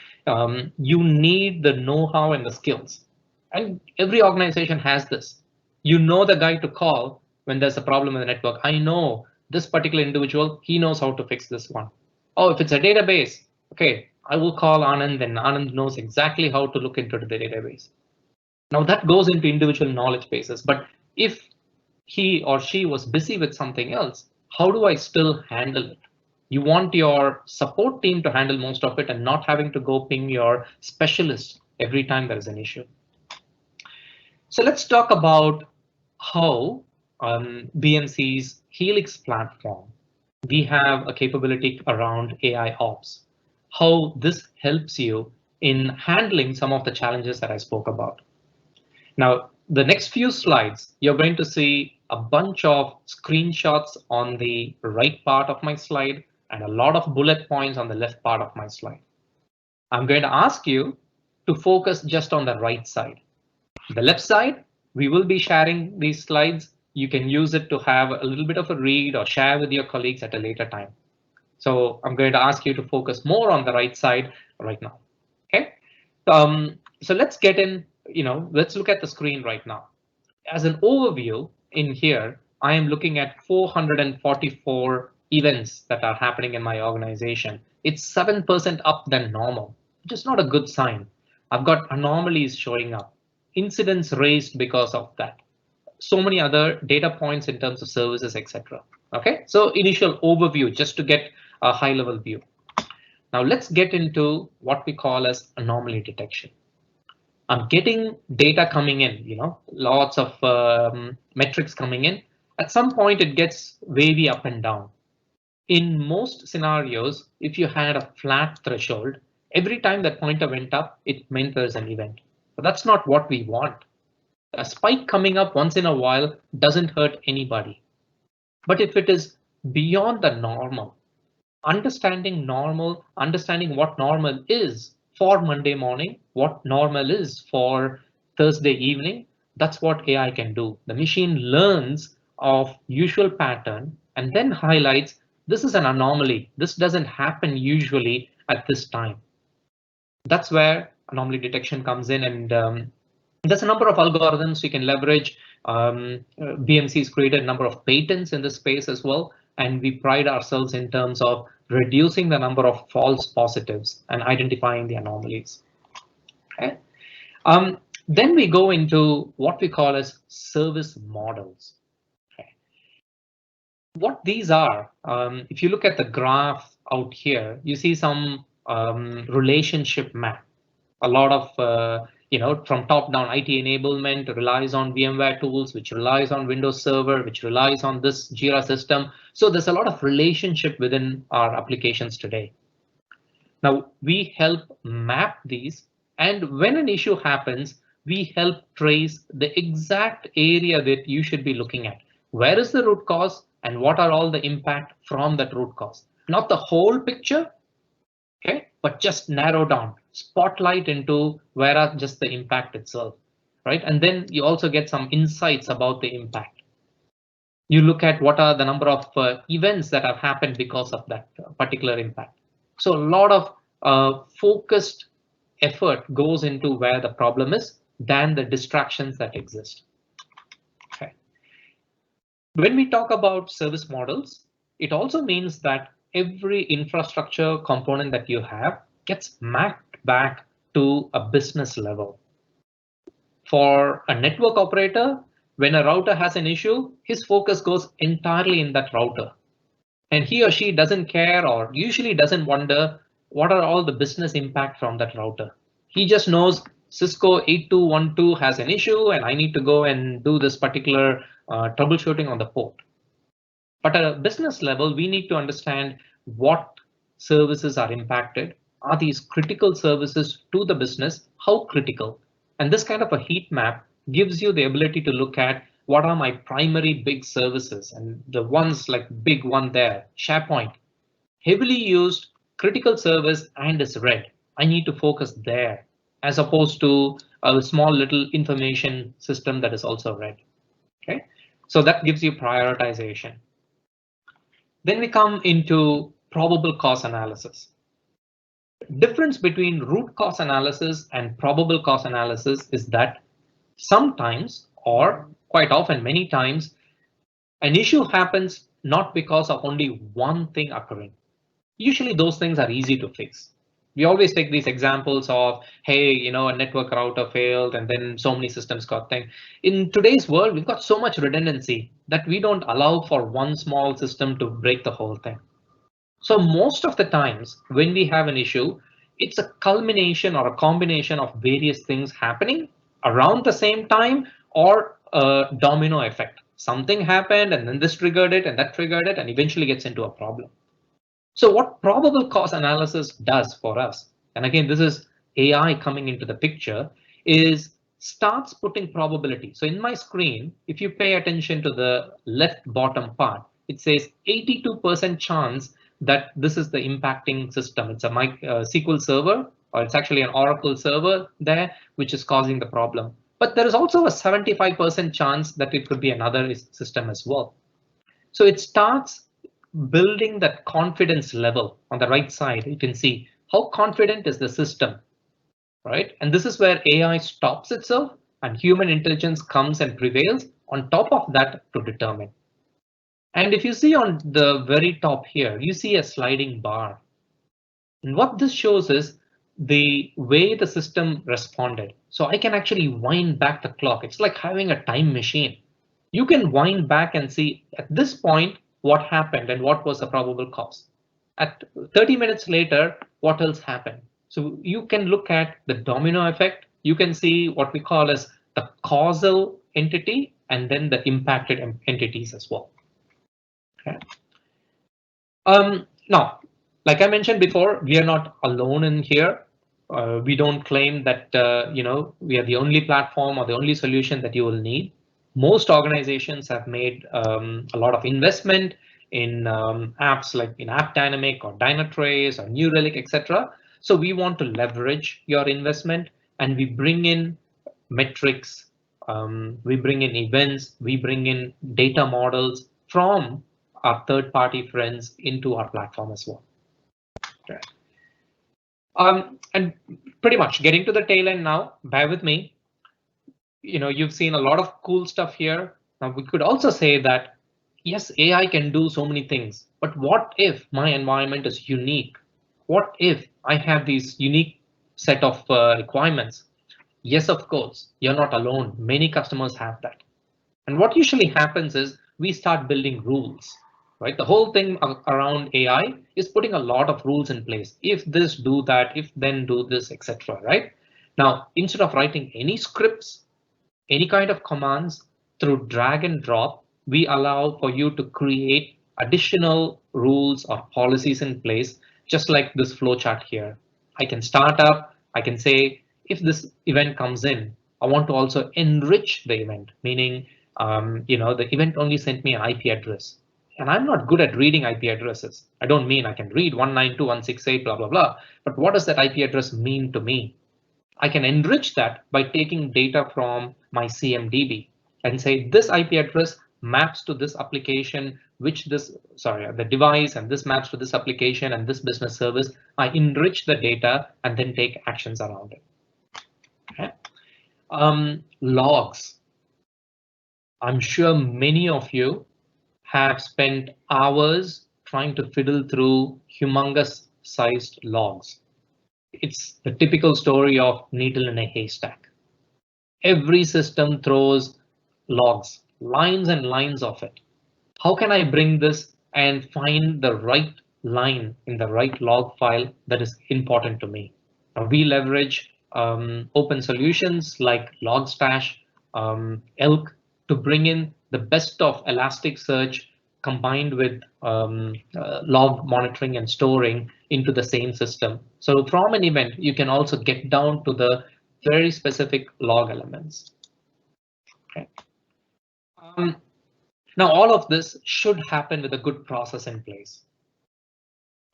You need the know-how and the skills. And every organization has this. You know the guy to call when there's a problem in the network. I know this particular individual, he knows how to fix this one. Oh, if it's a database, okay, I will call Anand and Anand knows exactly how to look into the database. Now that goes into individual knowledge bases, but if he or she was busy with something else, how do I still handle it? You want your support team to handle most of it and not having to go ping your specialist every time there is an issue. So let's talk about how BMC's Helix platform, we have a capability around AI ops, how this helps you in handling some of the challenges that I spoke about. Now, the next few slides, you're going to see a bunch of screenshots on the right part of my slide and a lot of bullet points on the left part of my slide. I'm going to ask you to focus just on the right side. The left side, we will be sharing these slides. You can use it to have a little bit of a read or share with your colleagues at a later time. So I'm going to ask you to focus more on the right side right now. Okay. So let's get in, let's look at the screen right now. As an overview in here, I am looking at 444 events that are happening in my organization, it's 7% up than normal, which is not a good sign. I've got anomalies showing up, incidents raised because of that, so many other data points in terms of services, etc. Okay, so initial overview just to get a high level view. Now let's get into what we call as anomaly detection. I'm getting data coming in, lots of metrics coming in. At some point, it gets wavy up and down. In most scenarios, if you had a flat threshold, every time that pointer went up, it meant there's an event. But that's not what we want. A spike coming up once in a while doesn't hurt anybody. But if it is beyond the normal, understanding what normal is for Monday morning, what normal is for Thursday evening, that's what AI can do. The machine learns of usual pattern and then highlights this is an anomaly. This doesn't happen usually at this time. That's where anomaly detection comes in, and there's a number of algorithms we can leverage. BMC's created a number of patents in this space as well, and we pride ourselves in terms of reducing the number of false positives and identifying the anomalies. Okay. Then we go into what we call as service models. Okay. What these are, if you look at the graph out here, you see some relationship map. A lot of from top down, IT enablement relies on VMware tools, which relies on Windows Server, which relies on this Jira system. So there's a lot of relationship within our applications today. Now we help map these, and when an issue happens, we help trace the exact area that you should be looking at. Where is the root cause and what are all the impact from that root cause? Not the whole picture, okay, but just narrow down, spotlight into where are just the impact itself, right? And then you also get some insights about the impact. You look at what are the number of events that have happened because of that particular impact. So a lot of focused effort goes into where the problem is than the distractions that exist. Okay. When we talk about service models, it also means that every infrastructure component that you have gets mapped back to a business level. For a network operator, when a router has an issue, his focus goes entirely in that router. And he or she doesn't care or usually doesn't wonder what are all the business impact from that router. He just knows Cisco 8212 has an issue and I need to go and do this particular troubleshooting on the port. But at a business level, we need to understand what services are impacted. Are these critical services to the business? How critical? And this kind of a heat map gives you the ability to look at what are my primary big services, and the ones like big one there, SharePoint, heavily used critical service and is red. I need to focus there as opposed to a small little information system that is also red. Okay, so that gives you prioritization. Then we come into probable cause analysis. Difference between root cause analysis and probable cause analysis is that sometimes, or quite often, many times, an issue happens not because of only one thing occurring. Usually those things are easy to fix. We always take these examples of, hey, a network router failed and then so many systems got thing. In today's world, we've got so much redundancy that we don't allow for one small system to break the whole thing. So most of the times when we have an issue, it's a culmination or a combination of various things happening around the same time or a domino effect. Something happened and then this triggered it and that triggered it and eventually gets into a problem. So what probable cause analysis does for us, and again, this is AI coming into the picture, is starts putting probability. So in my screen, if you pay attention to the left bottom part, it says 82% chance that this is the impacting system. It's a SQL server, or it's actually an Oracle server there, which is causing the problem. But there is also a 75% chance that it could be another system as well. So it starts building that confidence level. On the right side, you can see how confident is the system, right? And this is where AI stops itself and human intelligence comes and prevails on top of that to determine. And if you see on the very top here, you see a sliding bar. And what this shows is the way the system responded. So I can actually wind back the clock. It's like having a time machine. You can wind back and see at this point what happened and what was the probable cause. At 30 minutes later, what else happened? So you can look at the domino effect. You can see what we call as the causal entity and then the impacted entities as well. Okay. Now, like I mentioned before, we are not alone in here. We don't claim that we are the only platform or the only solution that you will need. Most organizations have made a lot of investment in apps like in App Dynamic or Dynatrace or New Relic, etc. So we want to leverage your investment and we bring in metrics, we bring in events, we bring in data models from our third-party friends into our platform as well. Okay. And pretty much getting to the tail end now, bear with me. You've seen a lot of cool stuff here. Now we could also say that, yes, AI can do so many things, but what if my environment is unique? What if I have these unique set of requirements? Yes, of course, you're not alone. Many customers have that. And what usually happens is we start building rules, right? The whole thing around AI is putting a lot of rules in place. If this, do that, if then do this, etc. Right? Now, instead of writing any scripts, any kind of commands through drag and drop, we allow for you to create additional rules or policies in place, just like this flowchart here. I can start up, I can say, if this event comes in, I want to also enrich the event, meaning the event only sent me an IP address. And I'm not good at reading IP addresses. I don't mean I can read 192.168, blah, blah, blah. But what does that IP address mean to me? I can enrich that by taking data from my CMDB and say this IP address maps to this application, the device, and this maps to this application and this business service. I enrich the data and then take actions around it. Okay. Logs. I'm sure many of you have spent hours trying to fiddle through humongous sized logs. It's the typical story of needle in a haystack. Every system throws logs, lines and lines of it. How can I bring this and find the right line in the right log file that is important to me? Now, we leverage open solutions like Logstash, Elk to bring in the best of Elasticsearch combined with log monitoring and storing into the same system. So from an event, you can also get down to the very specific log elements. Okay. Now, all of this should happen with a good process in place.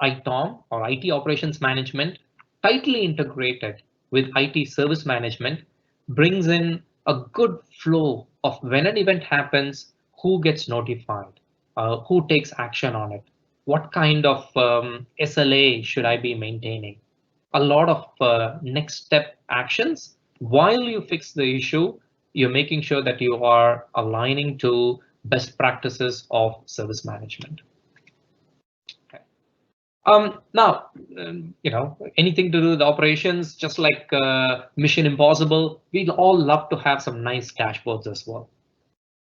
ITOM or IT operations management, tightly integrated with IT service management, brings in a good flow of when an event happens, who gets notified, who takes action on it, what kind of SLA should I be maintaining, a lot of next step actions. While you fix the issue, you're making sure that you are aligning to best practices of service management. Okay. Now, anything to do with operations, just like Mission Impossible, we'd all love to have some nice dashboards as well.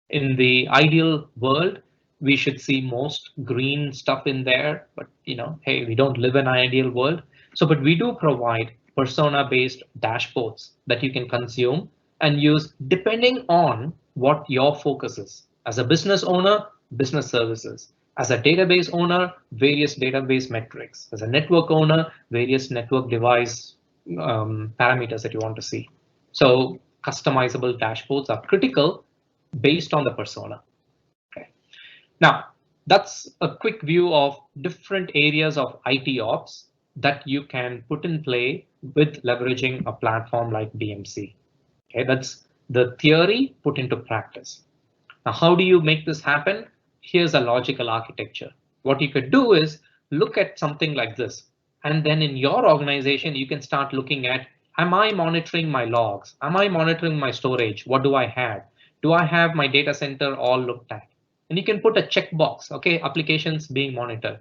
In the ideal world, we should see most green stuff in there, but hey, we don't live in an ideal world. So, but we do provide persona-based dashboards that you can consume and use depending on what your focus is. As a business owner, business services. As a database owner, various database metrics. As a network owner, various network device parameters that you want to see. So customizable dashboards are critical based on the persona. Okay. Now, that's a quick view of different areas of IT ops that you can put in play with leveraging a platform like BMC. Okay, that's the theory put into practice. Now, how do you make this happen? Here's a logical architecture. What you could do is look at something like this. And then in your organization, you can start looking at, am I monitoring my logs? Am I monitoring my storage? What do I have? Do I have my data center all looked at? and you can put a checkbox, okay, applications being monitored.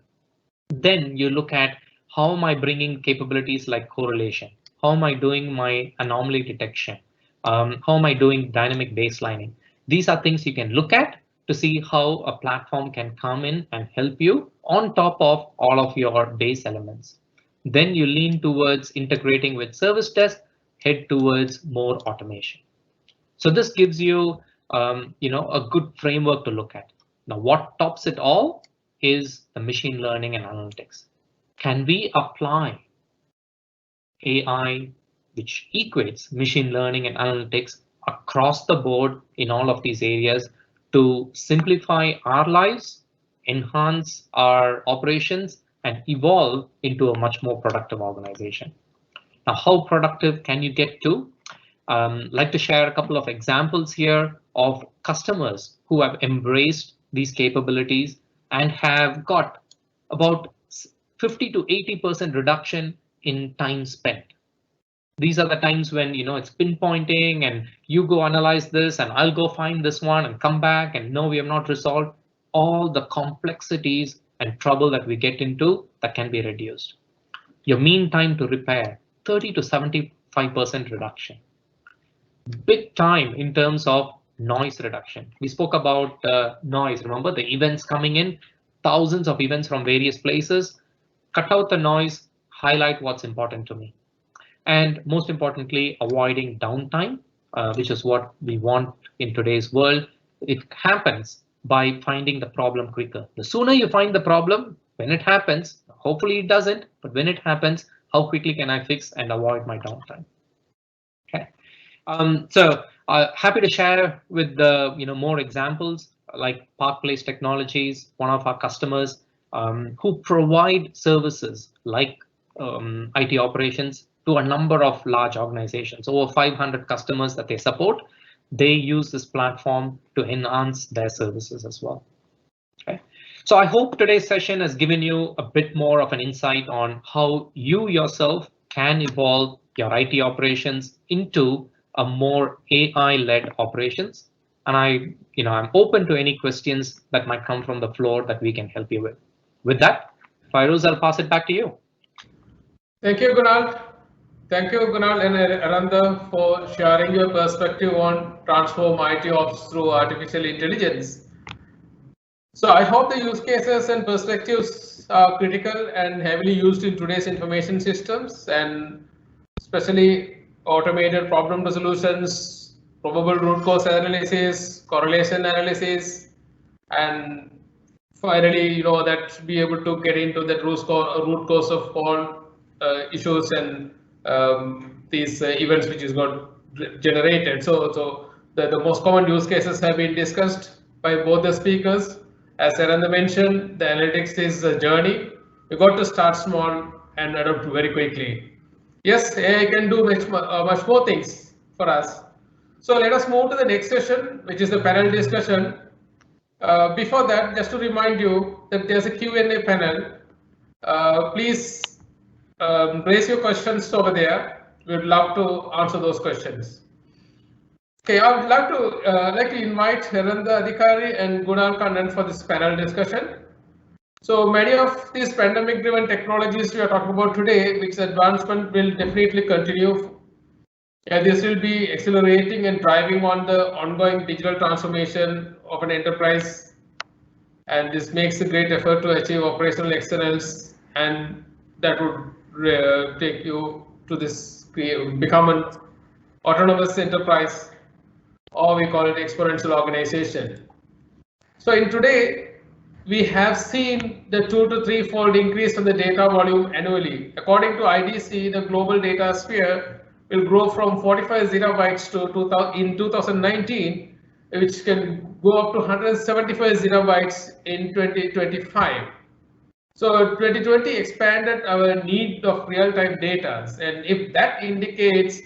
Then you look at how am I bringing capabilities like correlation? How am I doing my anomaly detection? How am I doing dynamic baselining? These are things you can look at to see how a platform can come in and help you on top of all of your base elements. Then you lean towards integrating with service desk, head towards more automation. So this gives you, a good framework to look at. Now, what tops it all is the machine learning and analytics. Can we apply AI, which equates machine learning and analytics across the board in all of these areas to simplify our lives, enhance our operations, and evolve into a much more productive organization? Now, how productive can you get to? Like to share a couple of examples here of customers who have embraced these capabilities and have got about 50 to 80% reduction in time spent. These are the times when it's pinpointing and you go analyze this and I'll go find this one and come back and no, we have not resolved all the complexities and trouble that we get into that can be reduced. Your mean time to repair, 30 to 75% reduction. Big time in terms of noise reduction. We spoke about noise. Remember the events coming in, thousands of events from various places. Cut out the noise, highlight what's important to me. And most importantly, avoiding downtime, which is what we want in today's world. It happens by finding the problem quicker. The sooner you find the problem, when it happens, hopefully it doesn't, but when it happens, how quickly can I fix and avoid my downtime? Okay. So happy to share with the more examples like Park Place Technologies, one of our customers who provide services like IT operations to a number of large organizations, over 500 customers that they support. They use this platform to enhance their services as well. Okay. So I hope today's session has given you a bit more of an insight on how you yourself can evolve your IT operations into a more AI-led operations. And I'm open to any questions that might come from the floor that we can help you with. With that, Fairuz, I'll pass it back to you. Thank you, Kunal. Thank you, Kunal and Aranda, for sharing your perspective on transform ITOps through artificial intelligence. So I hope the use cases and perspectives are critical and heavily used in today's information systems, and especially automated problem resolutions, probable root cause analysis, correlation analysis, and finally, that be able to get into that root cause of all issues and these events which is got generated. So the most common use cases have been discussed by both the speakers. As Aranda mentioned, the analytics is a journey. You got to start small and adapt very quickly. Yes, AI can do much more things for us. So let us move to the next session, which is the panel discussion. Before that, just to remind you that there's a Q&A panel. Please raise your questions over there. We'd love to answer those questions. Okay, I would like to invite Aranda Adhikari and Gunal Kannan for this panel discussion. So many of these pandemic-driven technologies we are talking about today, which advancement will definitely continue. And this will be accelerating and driving on the ongoing digital transformation of an enterprise. And this makes a great effort to achieve operational excellence, and that would take you to this become an autonomous enterprise, or we call it exponential organization. So in today, we have seen the 2 to 3-fold increase in the data volume annually. According to IDC, the global data sphere will grow from 45 zettabytes in 2019, which can go up to 175 zettabytes in 2025. So 2020 expanded our need of real-time data, and if that indicates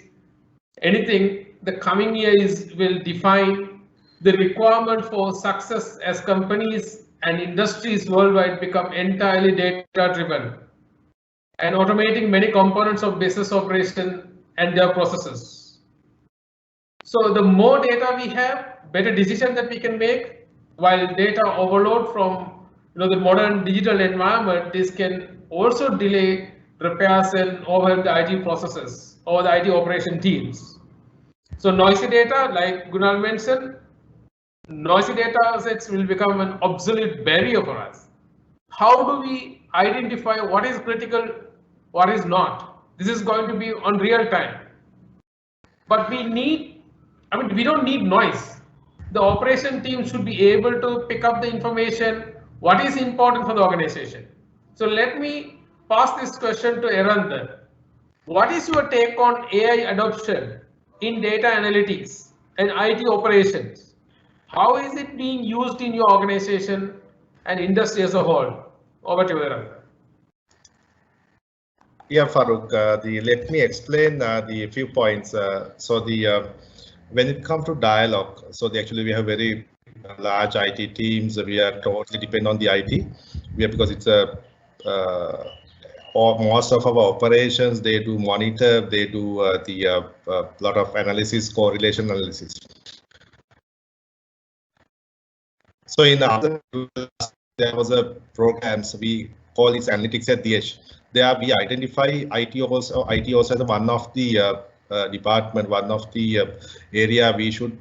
anything, the coming years will define the requirement for success as companies and industries worldwide become entirely data-driven and automating many components of business operation and their processes. So the more data we have, better decision that we can make, while data overload from the modern digital environment, this can also delay repairs and overwhelm the IT processes or the IT operation teams. So noisy data, like Gunnar mentioned, noisy data sets will become an obsolete barrier for us. How do we identify what is critical, what is not? This is going to be on real time. But we don't need noise. The operation team should be able to pick up the information, what is important for the organization. So let me pass this question to Eranda. What is your take on AI adoption in data analytics and IT operations? How is it being used in your organization and industry as a whole? Over to you, Eranda. Yeah, Farooq, let me explain the few points. When it comes to dialogue, actually we have very large IT teams. We are totally depend on the IT. Because it's a or most of our operations, they do monitor, they do lot of analysis, correlation analysis. So in other, there was a programs we call it analytics at the edge. There we identify IT also as one of the department, one of the area we should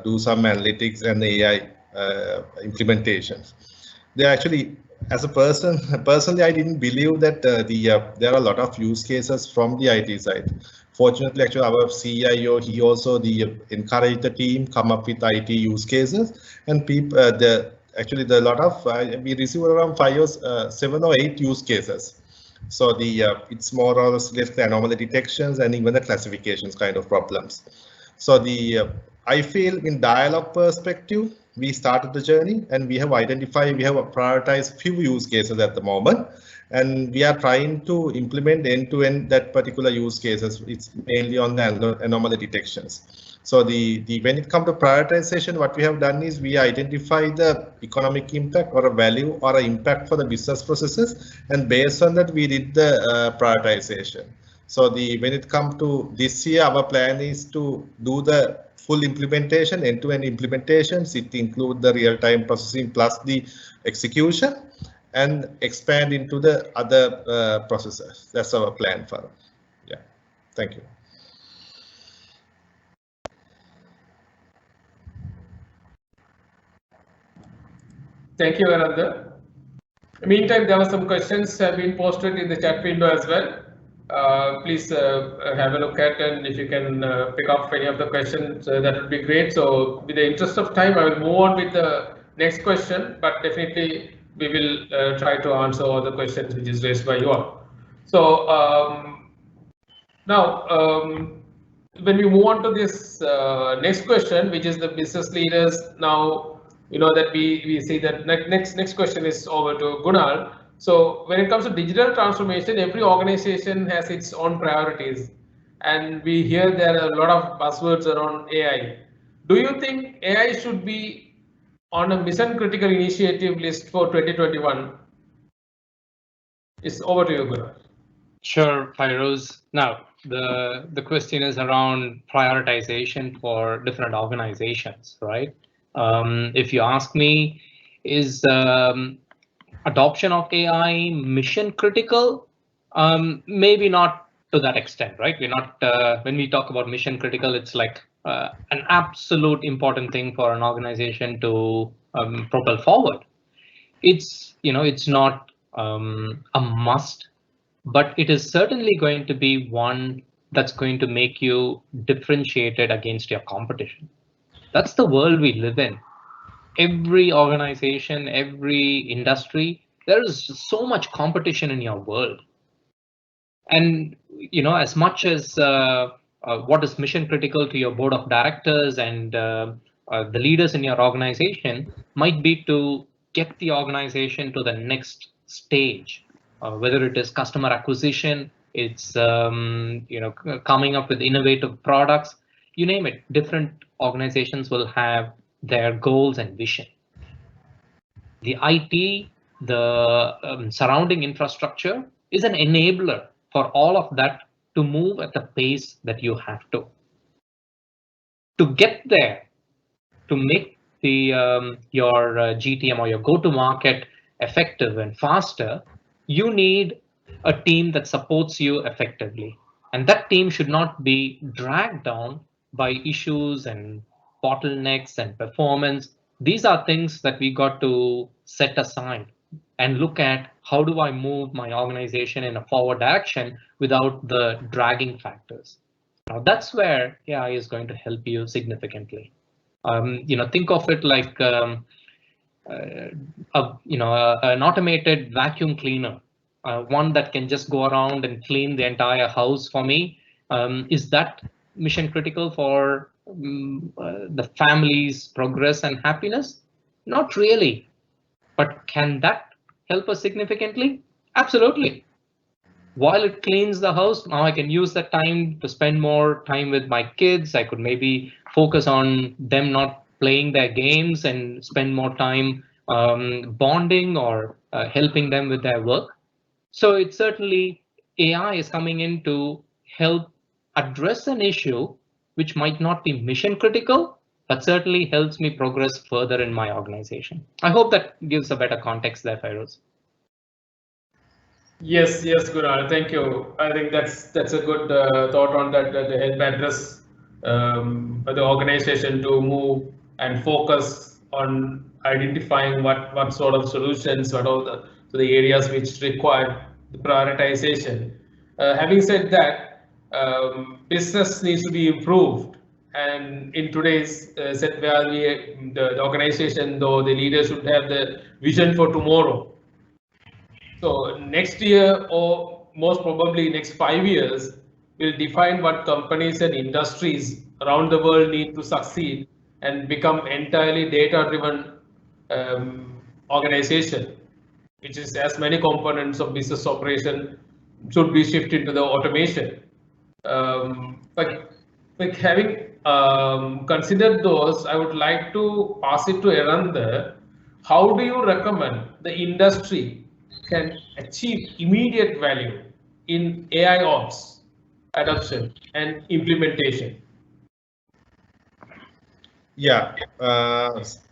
do some analytics and AI implementations. They actually, as a personally, I didn't believe that there are a lot of use cases from the IT side. Fortunately, actually, our CIO, he also encouraged the team come up with IT use cases, and people, the lot of we receive around 7 or 8 use cases. So it's more or less the anomaly detections and even the classifications kind of problems. So I feel in dialogue perspective, we started the journey and we have prioritized few use cases at the moment, and we are trying to implement end-to-end that particular use cases. It's mainly on the anomaly detections. So when it comes to prioritization, what we have done is we identify the economic impact or a value or an impact for the business processes, and based on that we did the prioritization. So when it comes to this year, our plan is to do the full implementation, end-to-end implementations. It includes the real-time processing plus the execution, and expand into the other processes. That's our plan for. Yeah, thank you. Thank you, Aranda. Meantime, there were some questions have been posted in the chat window as well. Please have a look at, and if you can pick up any of the questions, that would be great. So with the interest of time, I will move on with the next question, but definitely we will try to answer all the questions which is raised by you all. So now, when we move on to this next question, which is the business leaders, now that we see that next question is over to Gunnar. So when it comes to digital transformation, every organization has its own priorities, and we hear there are a lot of buzzwords around AI. Do you think AI should be on a mission critical initiative list for 2021? It's over to you, Gunnar. Sure, Pyros. Now, the question is around prioritization for different organizations, right? If you ask me, is adoption of AI mission critical? Maybe not to that extent, right? We're not, when we talk about mission critical, it's like an absolute important thing for an organization to propel forward. It's not a must, but it is certainly going to be one that's going to make you differentiated against your competition. That's the world we live in. Every organization, every industry, there is so much competition in your world. And as much as what is mission critical to your board of directors and the leaders in your organization might be to get the organization to the next stage, whether it is customer acquisition, it's coming up with innovative products, you name it. Different organizations will have their goals and vision. The IT, the surrounding infrastructure is an enabler for all of that to move at the pace that you have to. To get there, to make the your GTM or your go-to-market effective and faster, you need a team that supports you effectively. And that team should not be dragged down by issues and bottlenecks and performance. These are things that we got to set aside and look at how do I move my organization in a forward direction without the dragging factors. Now that's where AI is going to help you significantly. Think of it like an automated vacuum cleaner, one that can just go around and clean the entire house for me. Is that mission critical for the family's progress and happiness? Not really. But can that help us significantly? Absolutely. While it cleans the house, now I can use that time to spend more time with my kids. I could maybe focus on them not playing their games and spend more time bonding or helping them with their work. So it's certainly AI is coming in to help address an issue which might not be mission critical, but certainly helps me progress further in my organization. I hope that gives a better context there, Feroz. Yes, Gunnar, thank you. I think that's a good thought on that, to help address the organization to move and focus on identifying what sort of solutions, what are the areas which require the prioritization. Having said that, business needs to be improved, and in today's set where the organization, though the leaders should have the vision for tomorrow. So next year, or most probably next 5 years, will define what companies and industries around the world need to succeed and become entirely data-driven organization, which is as many components of business operation should be shifted to the automation. Like having considered those, I would like to pass it to Eranda. How do you recommend the industry can achieve immediate value in AI ops adoption and implementation? Yeah.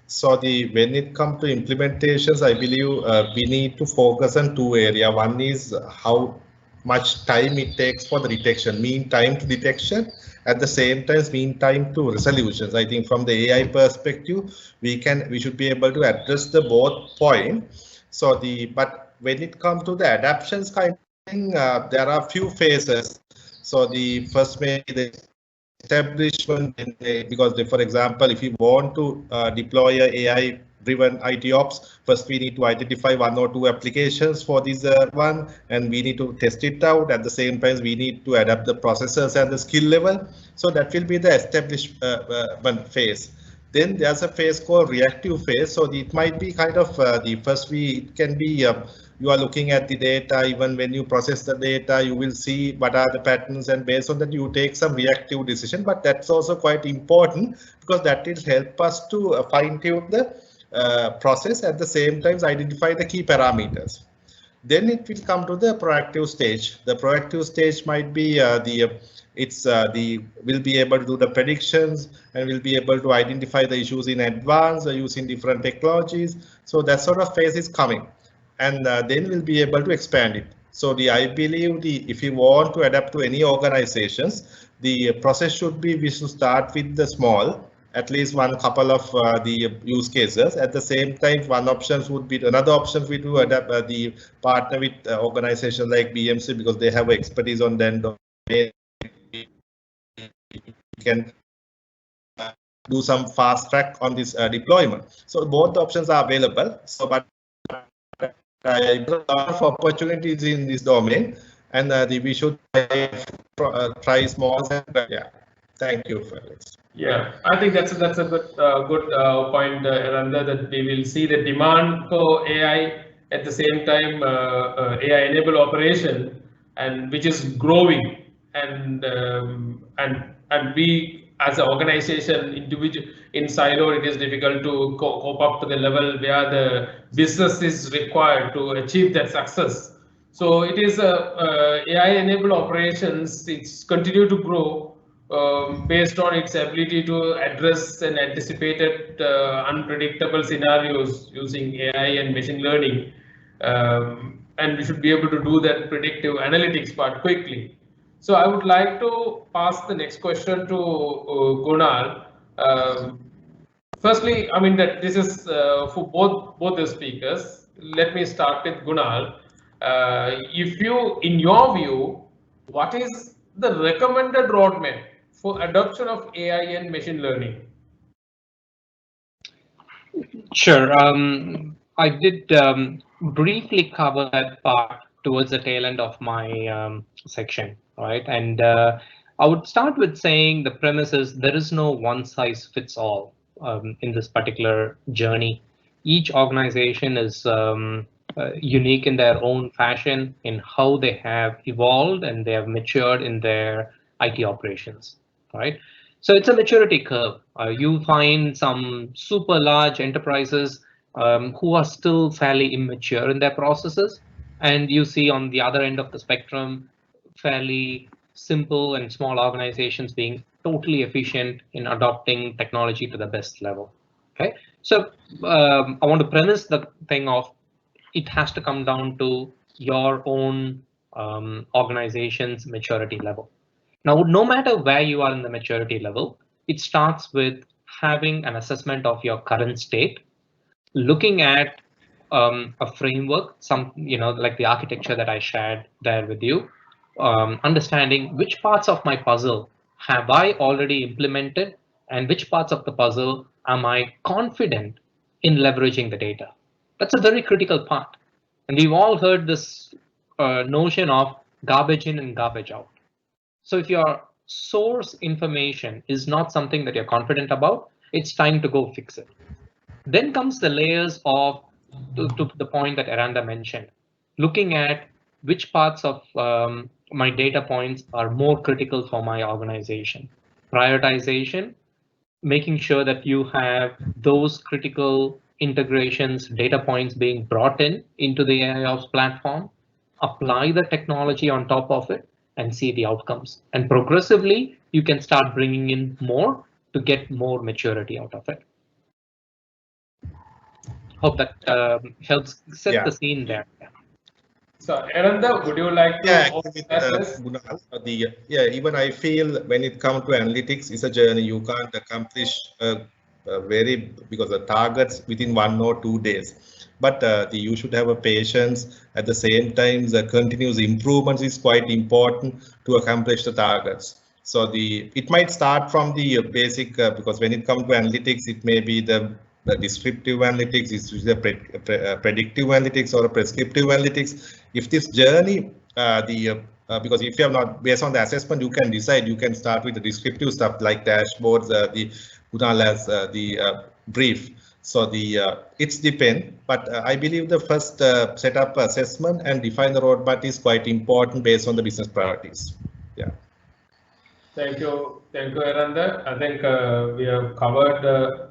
So when it comes to implementations, I believe we need to focus on two areas. One is how much time it takes for the detection, mean time to detection, at the same time mean time to resolutions. I think from the AI perspective, we should be able to address the both point. So but when it comes to the adaptations kind of thing, there are few phases. So the first may be the establishment, because for example, if you want to deploy a AI driven ITOps, first we need to identify 1 or 2 applications for this one, and we need to test it out. At the same time, we need to adapt the processors and the skill level. So that will be the establishment phase. Then there's a phase called reactive phase. So it might be kind of the first it can be you are looking at the data. Even when you process the data, you will see what are the patterns, and based on that you take some reactive decision. But that's also quite important, because that will help us to fine tune the process, at the same time identify the key parameters. Then it will come to the proactive stage. The proactive stage might be we'll be able to do the predictions, and we'll be able to identify the issues in advance using different technologies. So that sort of phase is coming, and then we'll be able to expand it. So I believe if you want to adapt to any organizations, the process should be, we should start with the small, at least one couple of the use cases. At the same time, another option we do adapt the partner with organizations like BMC, because they have expertise on that domain. Can do some fast track on this deployment. So both options are available. So, but a lot of opportunities in this domain, and we should try small. Yeah. Thank you, Felix. Yeah, I think that's a good point, Eranda, that we will see the demand for AI, at the same time AI-enabled operation, and which is growing, and we as an organization, individual in silo, it is difficult to cope up to the level where the business is required to achieve that success. So it is AI-enabled operations. It's continue to grow. based on its ability to address and anticipated unpredictable scenarios using AI and machine learning. And we should be able to do that predictive analytics part quickly. So I would like to pass the next question to Gunal. Firstly, I mean that this is for both the speakers. Let me start with Gunal. If you, in your view, what is the recommended roadmap for adoption of AI and machine learning? Sure. I did briefly cover that part towards the tail end of my section, right? And I would start with saying the premise is there is no one size fits all in this particular journey. Each organization is unique in their own fashion in how they have evolved and they have matured in their IT operations, right? So it's a maturity curve. You find some super large enterprises who are still fairly immature in their processes. And you see on the other end of the spectrum, fairly simple and small organizations being totally efficient in adopting technology to the best level. Okay, so I want to premise the thing of it has to come down to your own organization's maturity level. Now, no matter where you are in the maturity level, it starts with having an assessment of your current state, looking at a framework, like the architecture that I shared there with you, understanding which parts of my puzzle have I already implemented and which parts of the puzzle am I confident in leveraging the data. That's a very critical part. And we've all heard this notion of garbage in and garbage out. So if your source information is not something that you're confident about, it's time to go fix it. Then comes the layers of, to the point that Aranda mentioned, looking at which parts of my data points are more critical for my organization. Prioritization, making sure that you have those critical integrations, data points being brought in into the AIOps platform, apply the technology on top of it, and see the outcomes. And progressively, you can start bringing in more to get more maturity out of it. Hope that helps set the scene there. So, Aranda, would you like to? Yeah, actually, even I feel when it comes to analytics, it's a journey. You can't accomplish because the targets within 1 or 2 days. But you should have a patience. At the same time, the continuous improvements is quite important to accomplish the targets. So it might start from the basic because when it comes to analytics, it may be the descriptive analytics, is the predictive analytics or a prescriptive analytics. If this journey, because if you have not based on the assessment, you can decide. You can start with the descriptive stuff like dashboards, the Kunal has the brief. So it's depend, but I believe the first set up assessment and define the roadmap is quite important based on the business priorities. Yeah. Thank you, Aranda. I think we have covered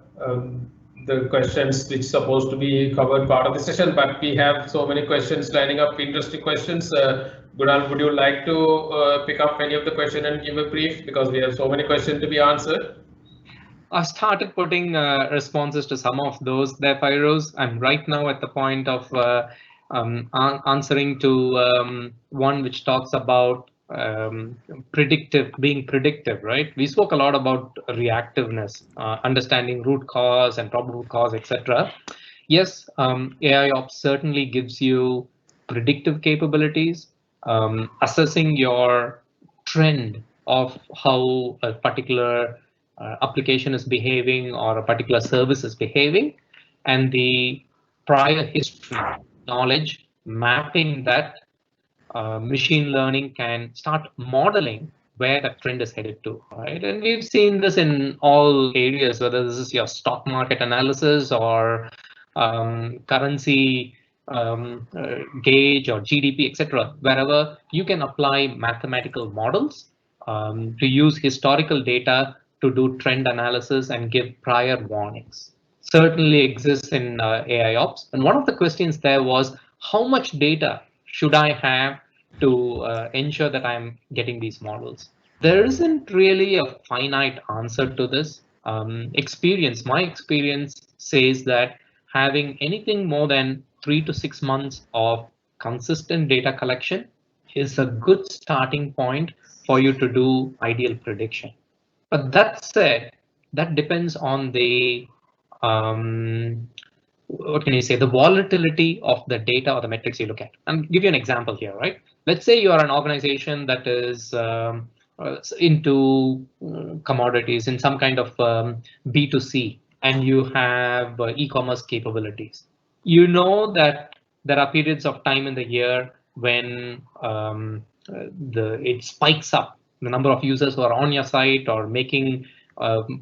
the questions which supposed to be covered part of the session, but we have so many questions lining up, interesting questions. Gunal, would you like to pick up any of the question and give a brief, because we have so many questions to be answered? I started putting responses to some of those there, Fairoz. I'm right now at the point of answering to one which talks about being predictive, right? We spoke a lot about reactiveness, understanding root cause and probable cause, etc. Yes, AIOps certainly gives you predictive capabilities, assessing your trend of how a particular application is behaving or a particular service is behaving, and the prior history knowledge, mapping that machine learning can start modeling where the trend is headed to, right? And we've seen this in all areas, whether this is your stock market analysis or currency gauge or GDP, etc. Wherever you can apply mathematical models to use historical data to do trend analysis and give prior warnings. Certainly exists in AIOps. And one of the questions there was, how much data should I have to ensure that I'm getting these models? There isn't really a finite answer to this. My experience says that having anything more than 3 to 6 months of consistent data collection is a good starting point for you to do ideal prediction. But that said, that depends on the what can you say, the volatility of the data or the metrics you look at. And give you an example here, right? Let's say you are an organization that is into commodities in some kind of B2C, and you have e-commerce capabilities. You know that there are periods of time in the year when it spikes up. The number of users who are on your site or making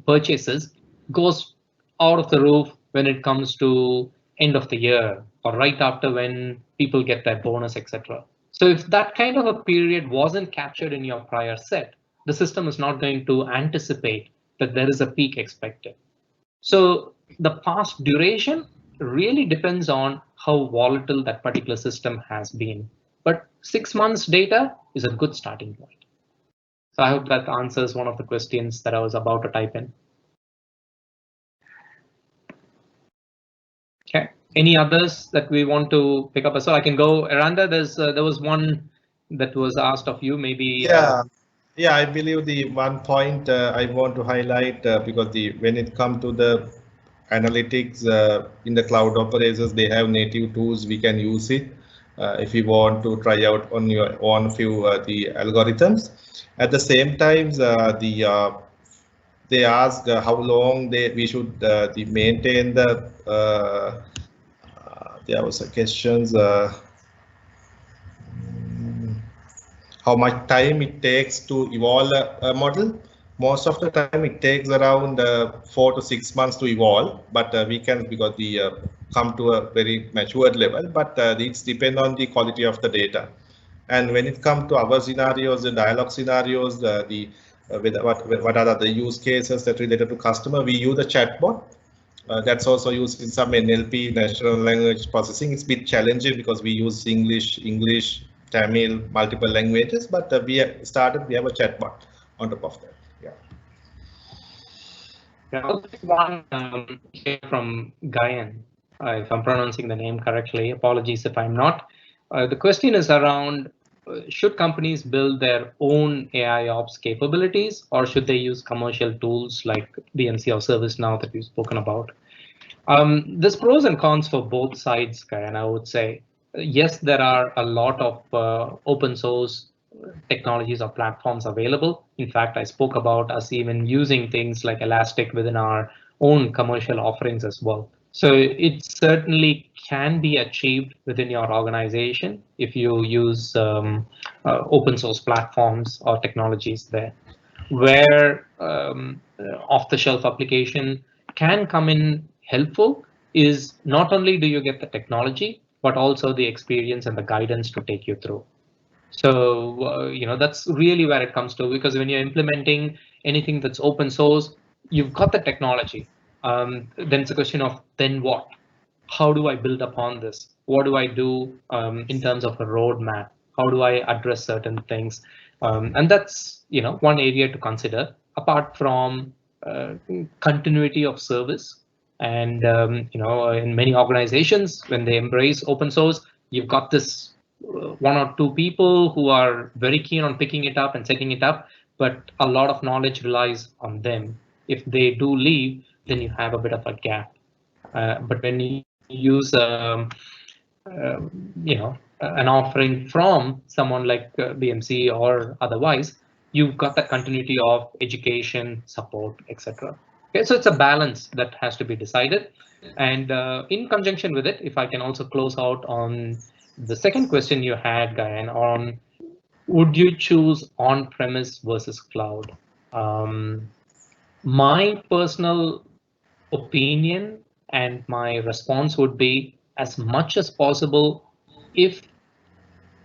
purchases goes out of the roof when it comes to end of the year or right after when people get their bonus, etc. So if that kind of a period wasn't captured in your prior set, the system is not going to anticipate that there is a peak expected. So the past duration really depends on how volatile that particular system has been. But 6 months data is a good starting point. So I hope that answers one of the questions that I was about to type in. Okay. Any others that we want to pick up? So I can go, Aranda. There was one that was asked of you. Maybe. Yeah. I believe the one point I want to highlight because when it comes to the analytics in the cloud operators, they have native tools. We can use it if you want to try out on your own few the algorithms. At the same time, they ask how long we should maintain the. There was a questions. How much time it takes to evolve a model. Most of the time it takes around 4 to 6 months to evolve, but we can, because come to a very matured level, but it's depend on the quality of the data. And when it comes to our scenarios, the dialogue scenarios, what are the use cases that related to customer, we use a chatbot. That's also used in some NLP, natural language processing. It's a bit challenging because we use English, Tamil, multiple languages, but we have a chatbot on top of that. I'll take one here from Gayan, if I'm pronouncing the name correctly. Apologies if I'm not. The question is around, should companies build their own AI ops capabilities, or should they use commercial tools like BMC or ServiceNow that we've spoken about? There's pros and cons for both sides, Gayan, I would say. Yes, there are a lot of open source technologies or platforms available. In fact, I spoke about us even using things like Elastic within our own commercial offerings as well. So it certainly can be achieved within your organization if you use open source platforms or technologies there. Where off-the-shelf application can come in helpful is not only do you get the technology, but also the experience and the guidance to take you through. So, that's really where it comes to, because when you're implementing anything that's open source, you've got the technology. Then it's a question of then what? How do I build upon this? What do I do in terms of a roadmap? How do I address certain things? And that's, one area to consider apart from continuity of service. And, in many organizations, when they embrace open source, you've got this one or two people who are very keen on picking it up and setting it up, but a lot of knowledge relies on them. If they do leave, then you have a bit of a gap. But when you use, an offering from someone like BMC or otherwise, you've got the continuity of education, support, etc. Okay, so it's a balance that has to be decided. And in conjunction with it, if I can also close out on the second question you had, Gayan, on would you choose on-premise versus cloud? My personal opinion and my response would be, as much as possible, if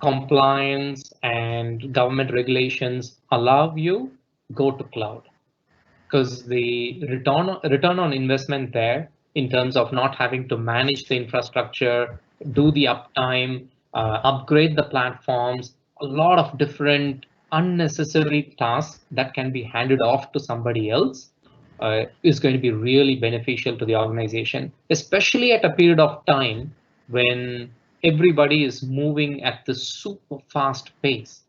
compliance and government regulations allow you, go to cloud. Because the return on investment there, in terms of not having to manage the infrastructure, do the uptime, upgrade the platforms, a lot of different unnecessary tasks that can be handed off to somebody else is going to be really beneficial to the organization, especially at a period of time when everybody is moving at the super fast pace.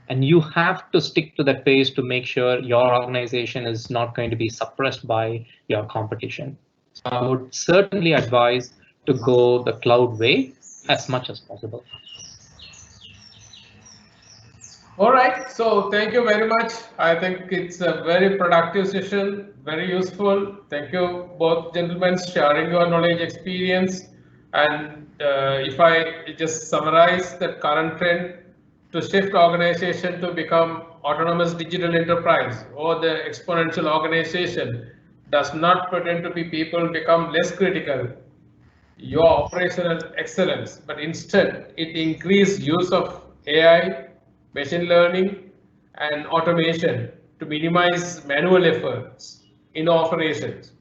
And you have to stick to that pace to make sure your organization is not going to be suppressed by your competition. So I would certainly advise to go the cloud way as much as possible. All right, so thank you very much. I think it's a very productive session, very useful. Thank you both gentlemen sharing your knowledge, experience. And if I just summarize the current trend to shift organization to become autonomous digital enterprise or the exponential organization does not pretend to be people become less critical your operational excellence, but instead it increased use of AI, machine learning, and automation to minimize manual efforts in operations.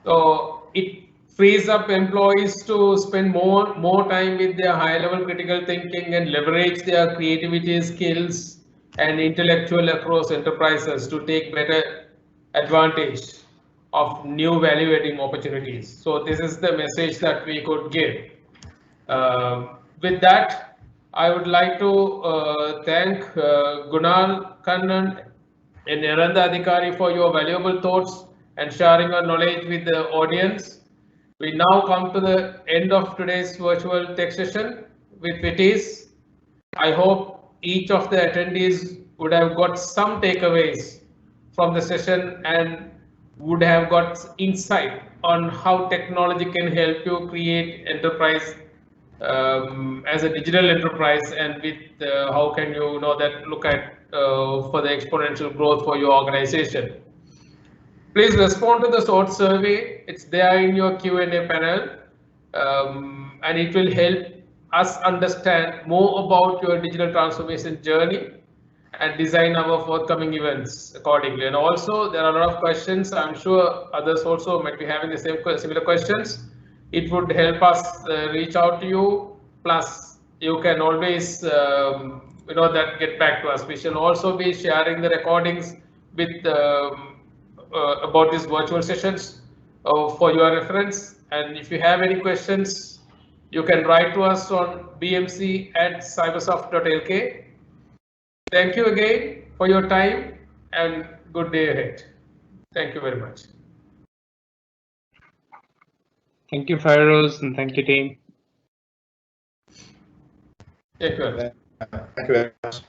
So it frees up employees to spend more time with their high level critical thinking and leverage their creativity skills and intellectual across enterprises to take better advantage of new value adding opportunities. So this is the message that we could give. With that, I would like to thank Gunal Kannan and Niranda Adhikari for your valuable thoughts and sharing your knowledge with the audience. We now come to the end of today's virtual tech session with FITIS. I hope each of the attendees would have got some takeaways from the session and would have got insight on how technology can help you create enterprise as a digital enterprise, and with how can you know that look at for the exponential growth for your organization. Please respond to the short survey. It's there in your Q&A panel, and it will help us understand more about your digital transformation journey and design our forthcoming events accordingly. And also, there are a lot of questions. I'm sure others also might be having the similar questions. It would help us reach out to you. Plus, you can always that get back to us. We shall also be sharing the recordings with about these virtual sessions for your reference. And if you have any questions, you can write to us on bmc@cybersoft.lk. Thank you again for your time and good day ahead. Thank you very much. Thank you, Feroz, and thank you, team. Take care. Thank you very much.